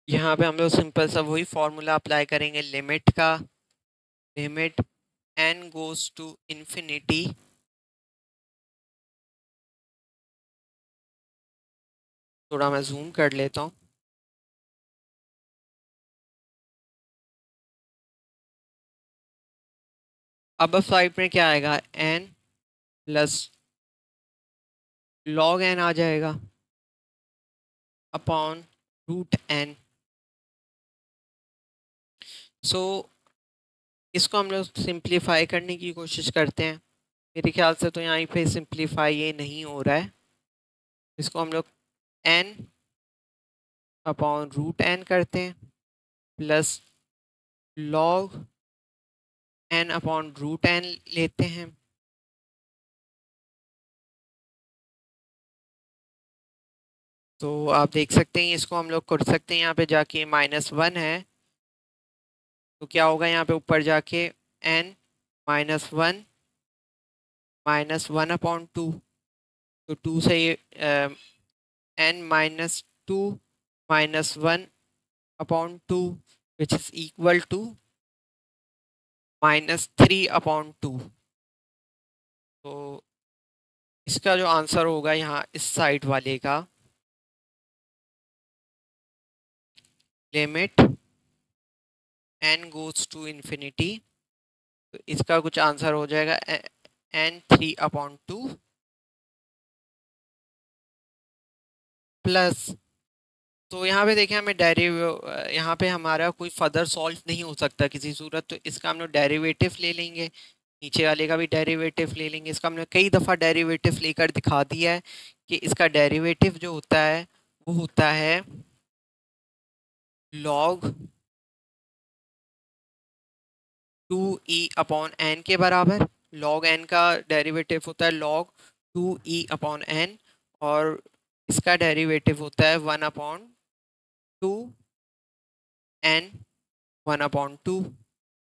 [SPEAKER 1] यहाँ पे हम लोग सिंपल सा वही फॉर्मूला अप्लाई करेंगे लिमिट का, limit n goes to infinity, थोड़ा मैं जूम कर लेता हूँ। अब साइड में क्या आएगा, n प्लस log n आ जाएगा अपॉन √n। सो इसको हम लोग सिंप्लीफाई करने की कोशिश करते हैं। मेरे ख्याल से तो यहाँ पे सिंप्लीफाई ये नहीं हो रहा है, इसको हम लोग n अपॉन √n करते हैं प्लस log n/√n लेते हैं। तो आप देख सकते हैं इसको हम लोग कर सकते हैं, यहाँ पे जाके -1 है, तो क्या होगा यहाँ पे ऊपर जाके n -1 -1/2, तो 2 से ये n -2 -1/2 which is equal to -3/2। तो इसका जो आंसर होगा यहाँ इस साइड वाले का, limit n goes to infinity, तो इसका कुछ आंसर हो जाएगा n3/2 प्लस, तो यहाँ पे देखें हमें यहाँ पे हमारा कोई फर्दर सॉल्व नहीं हो सकता किसी सूरत, तो इसका हम लोग डेरिवेटिव ले लेंगे, नीचे वाले का भी डेरिवेटिव ले लेंगे। इसका हमने कई दफ़ा डेरिवेटिव लेकर दिखा दिया है कि इसका डेरिवेटिव जो होता है वो होता है log 2e/n के बराबर। log n का डेरिवेटिव होता है log 2e/n, और इसका डेरिवेटिव होता है 1/2n/1/2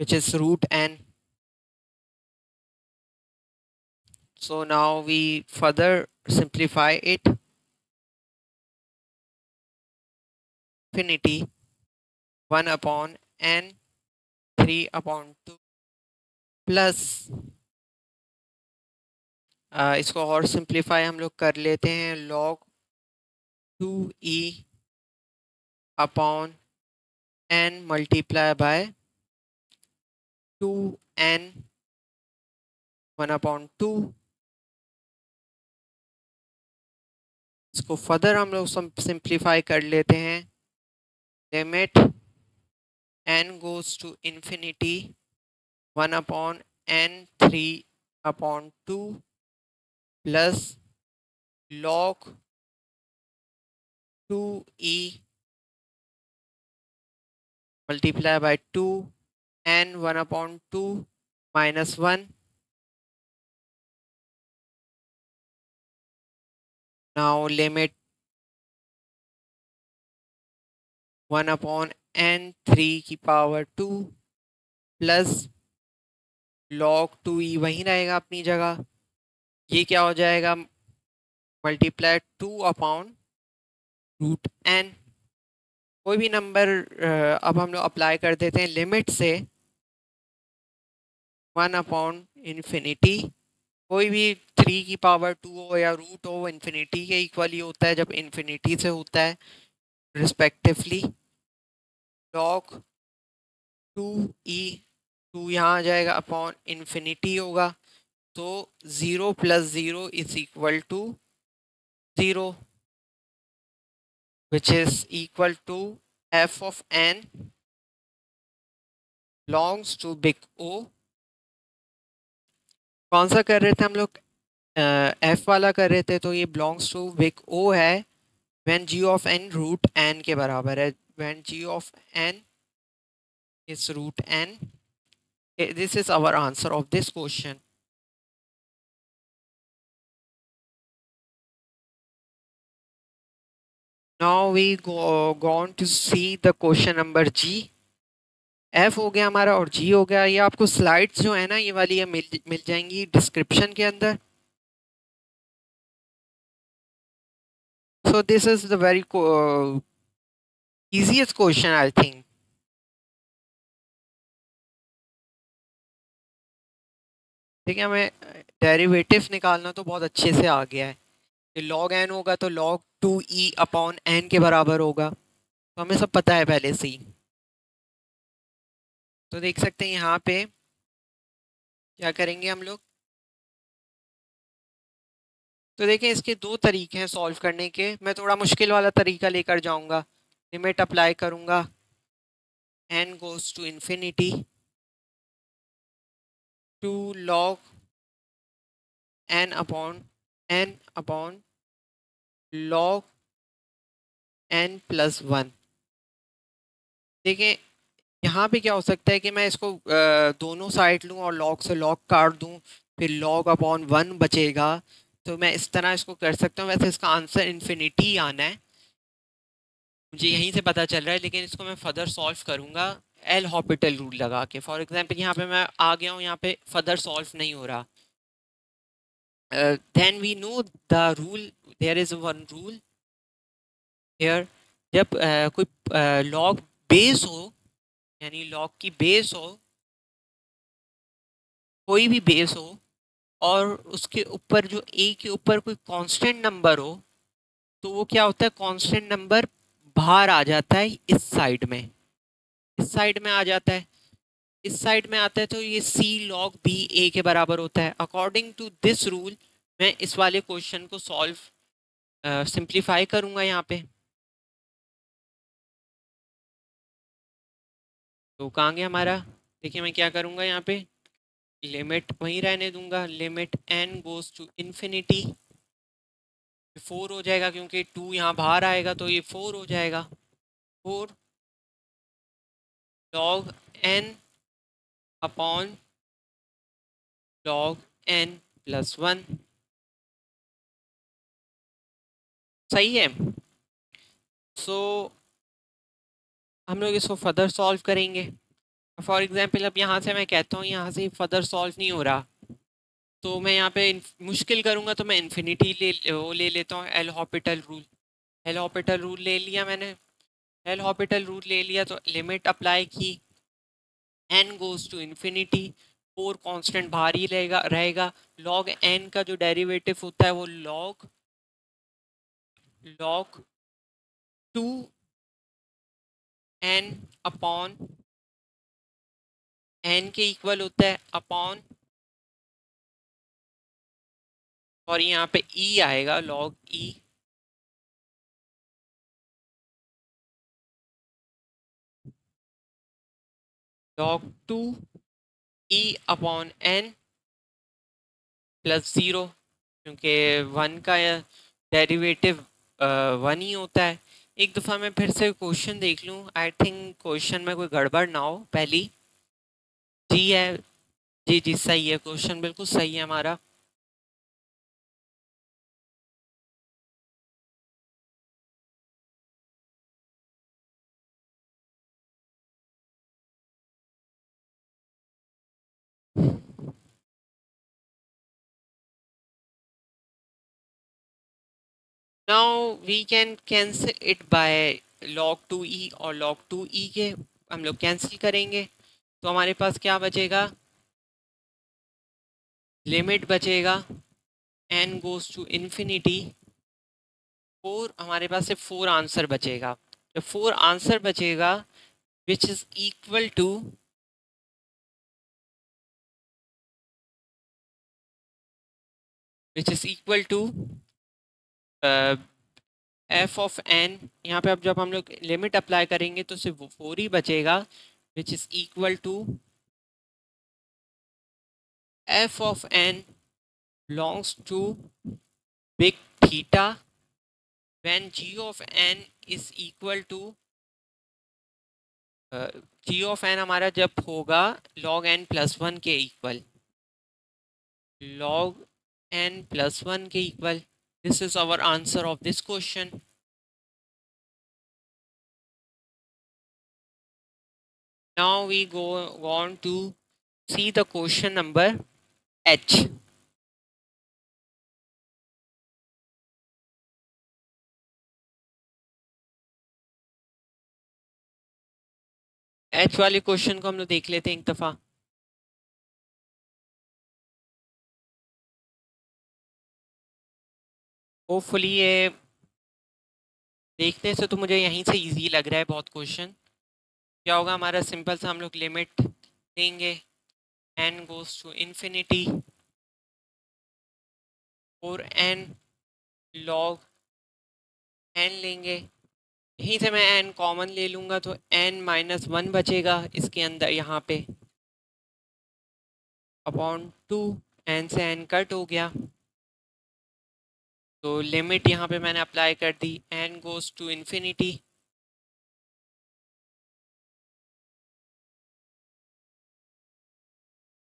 [SPEAKER 1] which is √n। So now we further simplify it, infinity 1/n3/2 plus, इसको और सिंप्लीफाई हम लोग कर लेते हैं, log 2e upon n multiply by 2n 1/2। इसको फर्दर हम लोग सिंप्लीफाई कर लेते हैं। Limit n goes to infinity 1/n3/2 plus log 2e multiply by 2 n 1/2 minus 1। Now limit 1/n3 की पावर 2 प्लस log 2e वहीं रहेगा अपनी जगह। ये क्या हो जाएगा, मल्टीप्लाई 2/√n। कोई भी नंबर अब हम लोग अप्लाई कर देते हैं लिमिट से 1/∞। कोई भी 3 की पावर 2 हो या रूट हो, इन्फिनिटी के इक्वल ही होता है जब इन्फिनिटी से होता है रिस्पेक्टिवली। log 2e 2 यहाँ आ जाएगा अपॉन इन्फिनिटी होगा, तो 0 + 0 is equal to 0 which is equal to f of n belongs to big O। कौन सा कर रहे थे हम लोग, f वाला कर रहे थे, तो ये belongs to big O है when g of n √n के बराबर है। when g of n is √n, this is our answer of this question। Now we go on to see the question number G। F हो गया हमारा और G हो गया। ये आपको स्लाइड्स जो है ना ये वाली ये मिल जाएंगी डिस्क्रिप्शन के अंदर। So this is the very easiest question I think। ठीक है, हमें डेरिवेटिव निकालना तो बहुत अच्छे से आ गया है। ये log n होगा तो log 2e अपॉन n के बराबर होगा, तो हमें सब पता है पहले से ही। तो देख सकते हैं यहाँ पे क्या करेंगे हम लोग। तो देखें इसके दो तरीके हैं सॉल्व करने के। मैं थोड़ा मुश्किल वाला तरीका लेकर जाऊंगा। लिमिट अप्लाई करूंगा n goes to infinity 2 log n upon log n + 1। देखें यहाँ पे क्या हो सकता है कि मैं इसको दोनों साइड लूँ और log से log काट दूँ, फिर log अपॉन 1 बचेगा। तो मैं इस तरह इसको कर सकता हूँ। वैसे इसका आंसर इन्फिनिटी आना है, मुझे यहीं से पता चल रहा है, लेकिन इसको मैं फर्दर सॉल्व करूँगा एल हॉपिटल रूल लगा के। फॉर एग्जांपल यहाँ पे मैं आ गया हूँ, यहाँ पे फर्दर सॉल्व नहीं हो रहा। Then we know the rule, there is one rule here. जब कोई लॉग बेस हो, यानी लॉग की बेस हो, कोई भी बेस हो, और उसके ऊपर जो ए के ऊपर कोई कांस्टेंट नंबर हो, तो वो क्या होता है, कांस्टेंट नंबर बाहर आ जाता है इस साइड में, इस साइड में आ जाता है। इस साइड में आता है तो ये c log b a के बराबर होता है। अकॉर्डिंग टू दिस रूल मैं इस वाले क्वेश्चन को सॉल्व सिंप्लीफाई करूंगा यहाँ पे। तो कहाँ गया हमारा, देखिए मैं क्या करूंगा यहाँ पे, लिमिट वहीं रहने दूंगा। Limit n goes to infinity 4 हो जाएगा, क्योंकि 2 यहाँ बाहर आएगा तो ये 4 हो जाएगा। 4 log n upon log n + 1। सही है। सो हम लोग इसको फर्दर सॉल्व करेंगे। फॉर एग्जांपल अब यहाँ से मैं कहता हूँ यहाँ से फर्दर सॉल्व नहीं हो रहा, तो मैं यहाँ पे मुश्किल करूँगा, तो मैं इन्फिनिटी वो ले लेता हूँ L'Hopital rule. L'Hopital rule ले लिया मैंने। एल हॉपिटल रूल ले लिया तो लिमिट अप्लाई की, n goes to infinity, 4 constant बाहर ही रहेगा। log n का जो डेरिवेटिव होता है वो log two N upon N के इक्वल होता है अपॉन, और यहाँ पे ई आएगा, log E log 2 e upon N plus 0, क्योंकि 1 का डेरिवेटिव 1 ही होता है। एक दफ़ा मैं फिर से क्वेश्चन देख लूँ, आई थिंक क्वेश्चन में कोई गड़बड़ ना हो। पहली जी है, जी जी सही है, क्वेश्चन बिल्कुल सही है हमारा। Now we can cancel it by log 2e, और log 2e के हम लोग कैंसिल करेंगे, तो हमारे पास क्या बचेगा, लिमिट बचेगा n गोज टू इन्फिनिटी 4, हमारे पास सिर्फ 4 आंसर बचेगा। जब 4 आंसर बचेगा which is equal to F of N, यहाँ पे अब जब हम लोग लिमिट अप्लाई करेंगे तो सिर्फ 4 ही बचेगा, which is equal to F of N belongs to big theta when g of n is equal to g of n हमारा जब होगा log n प्लस 1 के इक्वल, log n plus 1 के equal. This is our answer of this question. Now we go on to see the question number H. H वाले क्वेश्चन को हम लोग देख लेते हैं एक दफा। होपफुली ये देखने से तो मुझे यहीं से इजी लग रहा है बहुत क्वेश्चन। क्या होगा हमारा, सिंपल सा हम लोग लिमिट देंगे n गोज टू इन्फिनिटी और n log n लेंगे, यहीं से मैं n कॉमन ले लूँगा तो n माइनस 1 बचेगा इसके अंदर यहाँ पे, अपॉन 2, n से n कट हो गया, तो लिमिट यहाँ पे मैंने अप्लाई कर दी n गोज टू इन्फिनिटी,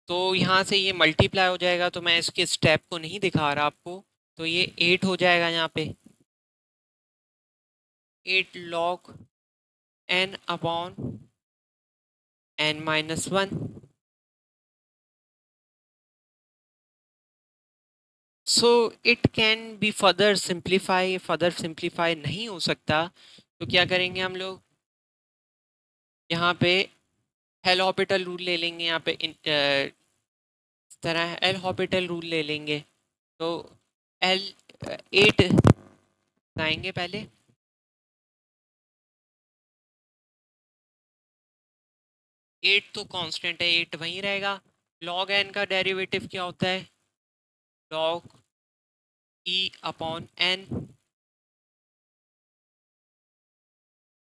[SPEAKER 1] तो यहाँ से ये मल्टीप्लाई हो जाएगा, तो मैं इसके स्टेप को नहीं दिखा रहा आपको, तो ये 8 हो जाएगा यहाँ पे, 8 log n upon n minus 1। So it can be further simplify नहीं हो सकता, तो क्या करेंगे हम लोग, यहाँ पे एल हॉपिटल रूल ले लेंगे, यहाँ पे इस तरह एल हॉपिटल रूल ले लेंगे, तो एल 8 लाएंगे पहले, 8 तो कांस्टेंट है, 8 वहीं रहेगा। log n का डेरिवेटिव क्या होता है, log e अपॉन n,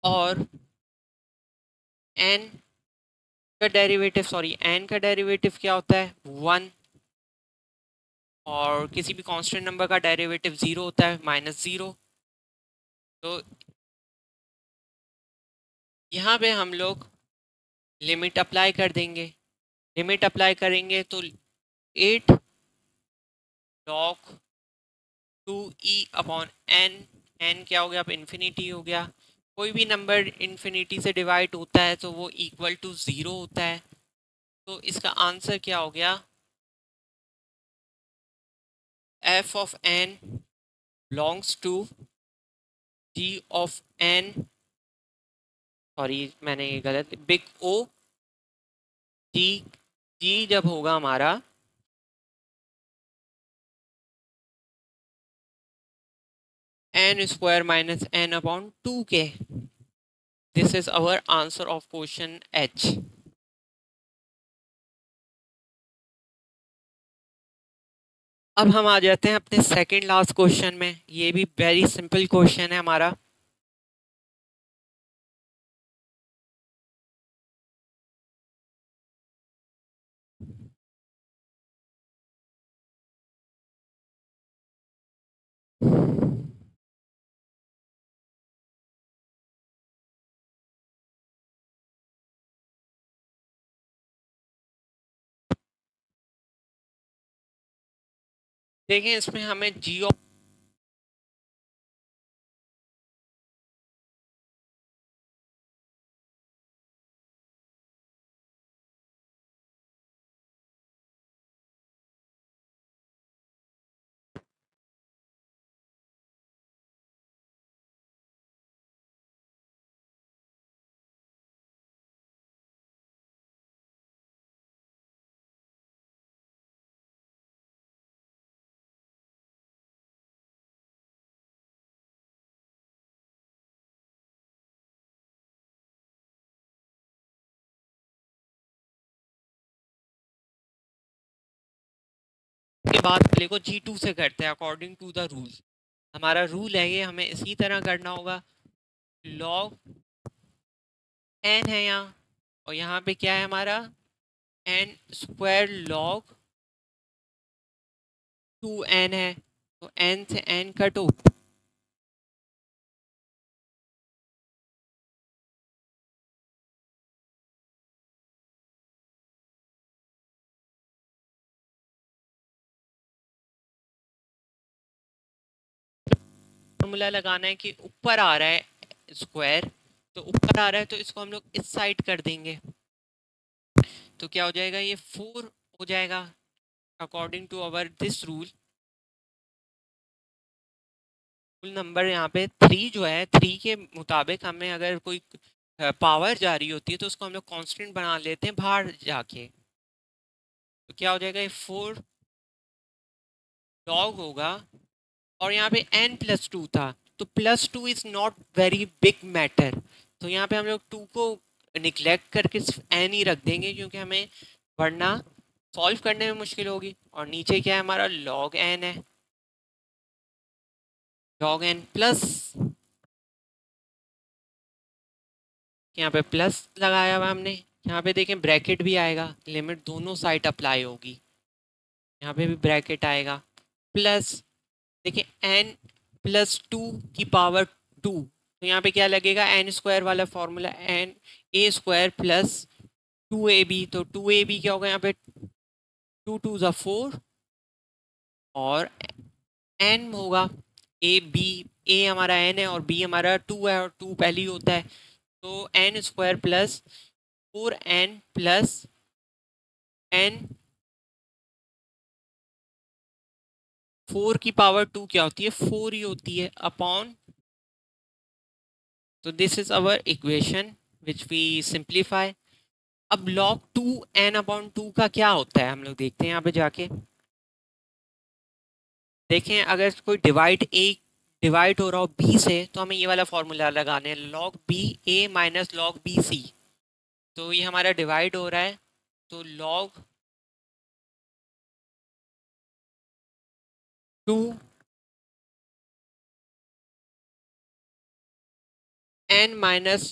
[SPEAKER 1] और n का डेरिवेटिव n का डेरिवेटिव क्या होता है 1, और किसी भी कांस्टेंट नंबर का डेरिवेटिव 0 होता है -0। तो यहाँ पे हम लोग लिमिट अप्लाई कर देंगे, लिमिट अप्लाई करेंगे तो 8 log 2e upon n, n क्या हो गया, अब इन्फिनिटी हो गया, कोई भी नंबर इन्फिनिटी से डिवाइड होता है तो वो इक्वल टू 0 होता है, तो इसका आंसर क्या हो गया, f of n belongs to g of n, sorry मैंने ये गलत, बिग ओ जी, जी जब होगा हमारा N square minus N upon 2k। This is our answer of question H. अब हम आ जाते हैं अपने सेकंड लास्ट क्वेश्चन में। ये भी वेरी सिंपल क्वेश्चन है हमारा। देखें इसमें हमें जी ऑफ के बाद प्ले को G2 से करते हैं अकॉर्डिंग टू द रूल। हमारा रूल है ये, हमें इसी तरह करना होगा। लॉग एन है यहाँ, और यहाँ पे क्या है हमारा एन स्क्वायर लॉग 2n है, तो n से n कटो। फॉर्मूला लगाना है कि ऊपर आ रहा है स्क्वायर, तो ऊपर आ रहा है तो इसको हम लोग इस साइड कर देंगे, तो क्या हो जाएगा ये 4 हो जाएगा according to our this rule. Full number यहाँ पे 3 जो है, 3 के मुताबिक हमें अगर कोई पावर जा रही होती है तो उसको हम लोग कांस्टेंट बना लेते हैं बाहर जाके। तो क्या हो जाएगा ये 4 लॉग होगा, और यहाँ पे n+2 था, तो +2 is not very big matter, तो यहाँ पे हम लोग 2 को निगलेक्ट करके सिर्फ n ही रख देंगे, क्योंकि हमें वरना सॉल्व करने में मुश्किल होगी। और नीचे क्या है हमारा log n है, log n प्लस, यहाँ पे प्लस लगाया हुआ हमने, यहाँ पे देखें ब्रैकेट भी आएगा, लिमिट दोनों साइड अप्लाई होगी, यहाँ पे भी ब्रैकेट आएगा, प्लस देखिए n+2 की पावर 2, तो यहाँ पे क्या लगेगा एन स्क्वायर वाला formula, N A square plus 2ab, तो 2ab क्या होगा यहाँ पे 2 2 = 4, और n होगा ए बी, ए हमारा n है और b हमारा 2 है, और 2 पहले ही होता है, तो n square plus 4n plus n 4 की पावर 2 क्या होती है 4 ही होती है अपॉन, तो this is our equation which we simplify. अब log 2n/2 का क्या होता है हम लोग देखते हैं यहाँ पे जाके। देखें अगर कोई डिवाइड हो रहा हो b से, तो हमें ये वाला फॉर्मूला लगाने हैं, log b a minus log b c। तो ये हमारा डिवाइड हो रहा है, तो log 2 n माइनस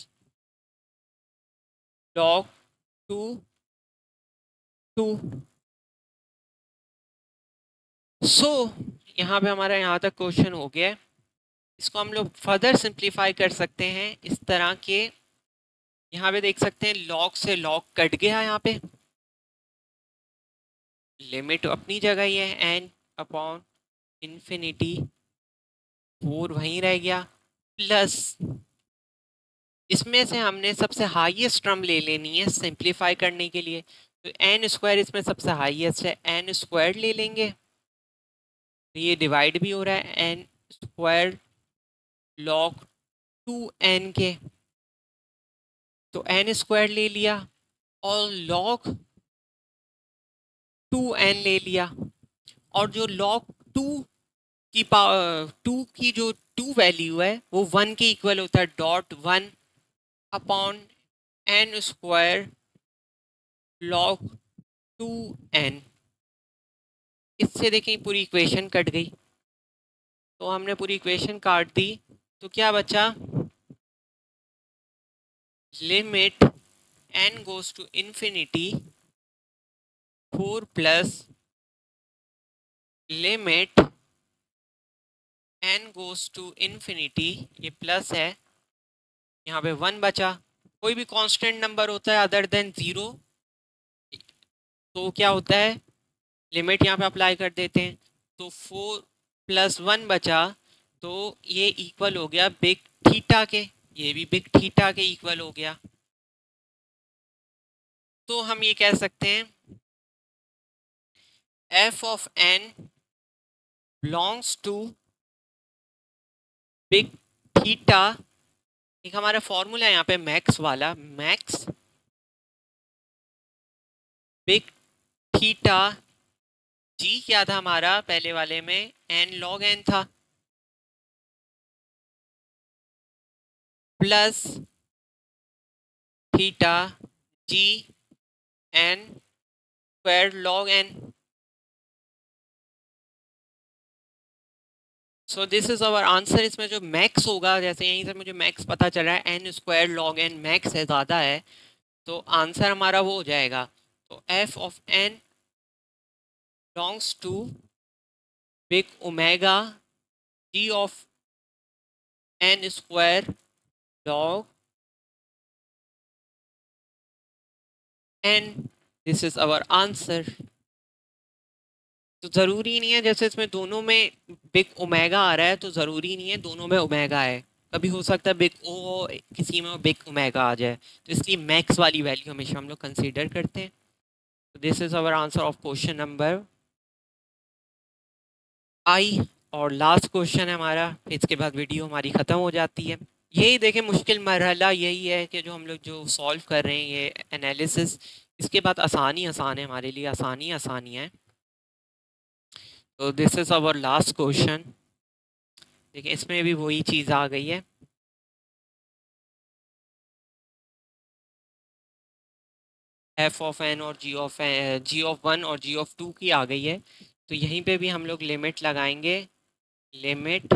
[SPEAKER 1] log 2 2। सो यहाँ पे हमारा यहाँ तक क्वेश्चन हो गया है। इसको हम लोग फर्दर सिंप्लीफाई कर सकते हैं इस तरह के, यहाँ पे देख सकते हैं log से log कट गया, यहाँ पे लिमिट अपनी जगह ही है n/∞, 4 वहीं रह गया, प्लस इसमें से हमने सबसे हाईएस्ट टर्म ले लेनी है सिंप्लीफाई करने के लिए, तो n स्क्वायर इसमें सबसे हाईएस्ट है, n स्क्वायर ले लेंगे, तो ये डिवाइड भी हो रहा है n स्क्वायर log 2n के, तो n स्क्वायर ले लिया और log 2n ले लिया, और जो log 2 की पावर 2 की जो टू वैल्यू है वो 1 के इक्वल होता है, dot 1 upon N square log 2n। इससे देखें पूरी इक्वेशन कट गई, तो हमने पूरी इक्वेशन काट दी, तो क्या बचा, limit n goes to infinity 4 plus limit n goes to infinity, ये प्लस है, यहाँ पे 1 बचा। कोई भी कांस्टेंट नंबर होता है अदर देन 0 तो क्या होता है, लिमिट यहाँ पे अप्लाई कर देते हैं, तो 4 प्लस 1 बचा, तो ये इक्वल हो गया बिग थीटा के, ये भी बिग थीटा के इक्वल हो गया। तो हम ये कह सकते हैं f of n belongs to big theta. एक हमारा फॉर्मूला है यहाँ पे मैक्स वाला, मैक्स बिग थीटा, जी क्या था हमारा पहले वाले में, n log n था, plus theta G n square log n। So this is our answer. इसमें जो मैक्स होगा, जैसे यहीं से मुझे मैक्स पता चल रहा है, N square log N max है, ज़्यादा है, तो आंसर हमारा वो हो जाएगा। तो F of N belongs to big omega G of N square log N, this is our answer. तो ज़रूरी नहीं है, जैसे इसमें दोनों में बिग ओमेगा आ रहा है, तो ज़रूरी नहीं है दोनों में ओमेगा है, कभी हो सकता है बिग ओ किसी में बिग ओमेगा आ जाए, तो इसलिए मैक्स वाली वैल्यू हमेशा हम लोग कंसीडर करते हैं। तो this is our answer of question number I. और लास्ट क्वेश्चन है हमारा, इसके बाद वीडियो हमारी ख़त्म हो जाती है। यही देखें, मुश्किल मरहला यही है कि जो हम लोग जो सॉल्व कर रहे हैं ये एनालिसिस, इसके बाद आसानी आसान है, हमारे लिए आसानी आसानी है। तो this is our last question. देखिए इसमें भी वही चीज़ आ गई है, एफ ऑफ एन और जी ऑफ वन और जी ऑफ टू की आ गई है। तो यहीं पे भी हम लोग लिमिट लगाएंगे, limit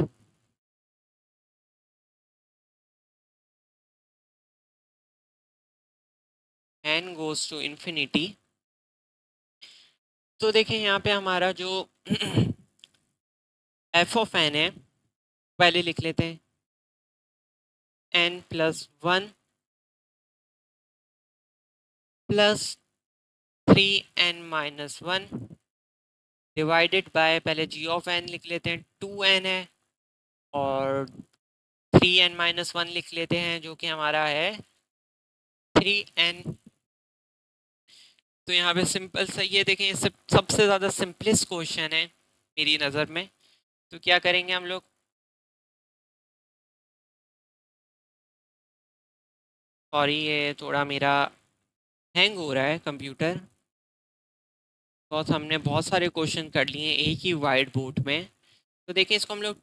[SPEAKER 1] N goes to infinity. तो देखिए यहाँ पे हमारा जो एफ ऑफ एन है, पहले लिख लेते हैं, N plus 1 plus 3n-1 divided by, पहले जी ऑफ एन लिख लेते हैं, 2n है, और 3n-1 लिख लेते हैं जो कि हमारा है 3n। तो यहाँ पे सिंपल सा ये देखें, ये सबसे ज़्यादा सिंपलेस्ट क्वेश्चन है मेरी नज़र में। तो क्या करेंगे हम लोग, सॉरी ये थोड़ा मेरा हैंग हो रहा है कंप्यूटर, बहुत हमने बहुत सारे क्वेश्चन कर लिए हैं एक ही वाइट बोर्ड में। तो देखिए इसको हम लोग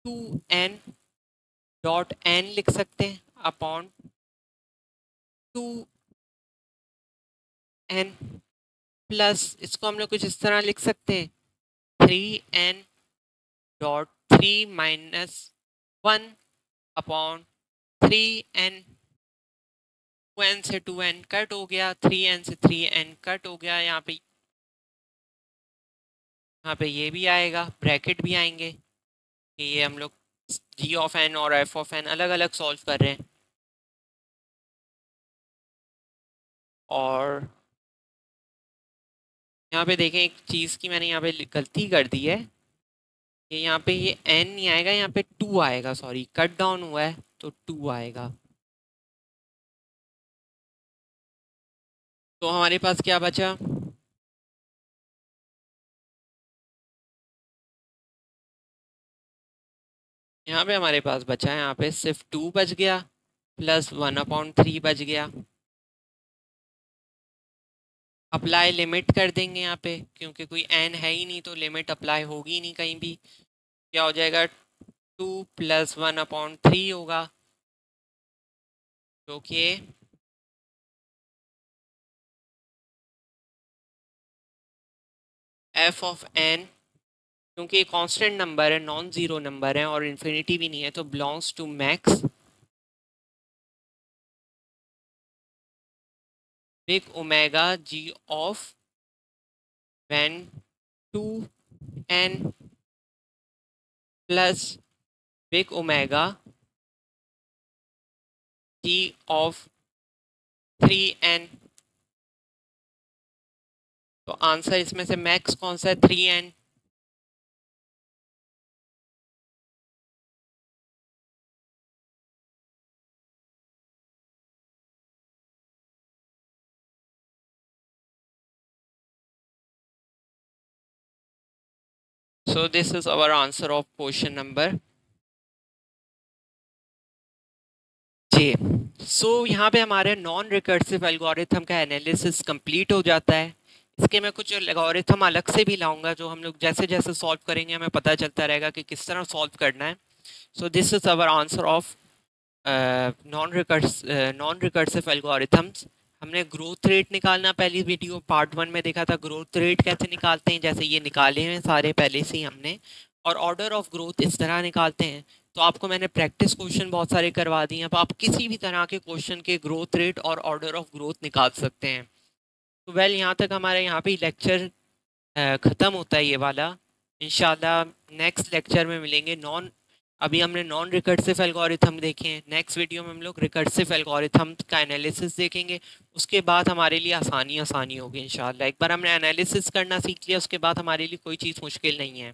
[SPEAKER 1] 2n.n लिख सकते हैं अपॉन 2n, प्लस इसको हम लोग कुछ इस तरह लिख सकते हैं, 3n.3 - 1 अपॉन 3n। 2n से 2n कट हो गया, 3n से 3n कट हो गया, यहाँ पे ये भी आएगा, ब्रैकेट भी आएंगे कि ये हम लोग जी ऑफ एन और एफ ऑफ एन अलग अलग सॉल्व कर रहे हैं। और यहाँ पे देखें एक चीज़ की मैंने यहाँ पे गलती कर दी है कि यहाँ पे ये n नहीं आएगा, यहाँ पे 2 आएगा, सॉरी कट डाउन हुआ है तो 2 आएगा। तो हमारे पास क्या बचा, यहाँ पे हमारे पास बचा है, यहाँ पे सिर्फ 2 बच गया, प्लस 1/3 बच गया। अप्लाई लिमिट कर देंगे यहाँ पे, क्योंकि कोई n है ही नहीं तो लिमिट अप्लाई होगी ही नहीं कहीं भी। क्या हो जाएगा, 2 + 1/3 होगा, जो कि f ऑफ n, क्योंकि ये कांस्टेंट नंबर है, नॉन ज़ीरो नंबर है और इन्फिनिटी भी नहीं है, तो belongs to max big omega g of when 2n plus big omega g of 3n। तो आंसर इसमें से मैक्स कौन सा है? 3n। So this is our answer of question number J। यहाँ पे हमारे नॉन रिकर्सिव एल्गोरिथम का एनालिसिस कंप्लीट हो जाता है। इसके मैं कुछ एल्गोरिथम अलग से भी लाऊंगा, जो हम लोग जैसे जैसे सॉल्व करेंगे हमें पता चलता रहेगा कि किस तरह सॉल्व करना है। सो this is our answer of non recursive algorithms. हमने ग्रोथ रेट निकालना पहली वीडियो पार्ट 1 में देखा था, ग्रोथ रेट कैसे निकालते हैं, जैसे ये निकाले हैं सारे पहले से ही हमने। और ऑर्डर ऑफ ग्रोथ इस तरह निकालते हैं। तो आपको मैंने प्रैक्टिस क्वेश्चन बहुत सारे करवा दिए हैं, अब आप किसी भी तरह के क्वेश्चन के ग्रोथ रेट और ऑर्डर ऑफ ग्रोथ निकाल सकते हैं। तो वेल यहाँ तक हमारे यहाँ पे लेक्चर ख़त्म होता है ये वाला। इंशाल्लाह नेक्स्ट लेक्चर में मिलेंगे। अभी हमने नॉन रिकर्सिव एल्गोरिथम देखे हैं, नेक्स्ट वीडियो में हम लोग रिकर्सिव एल्गोरिथम का एनालिसिस देखेंगे। उसके बाद हमारे लिए आसानी होगी इंशाल्लाह। एक बार हमने एनालिसिस करना सीख लिया, उसके बाद हमारे लिए कोई चीज़ मुश्किल नहीं है।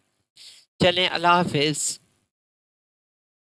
[SPEAKER 1] चलें, अल्लाह हाफिज़।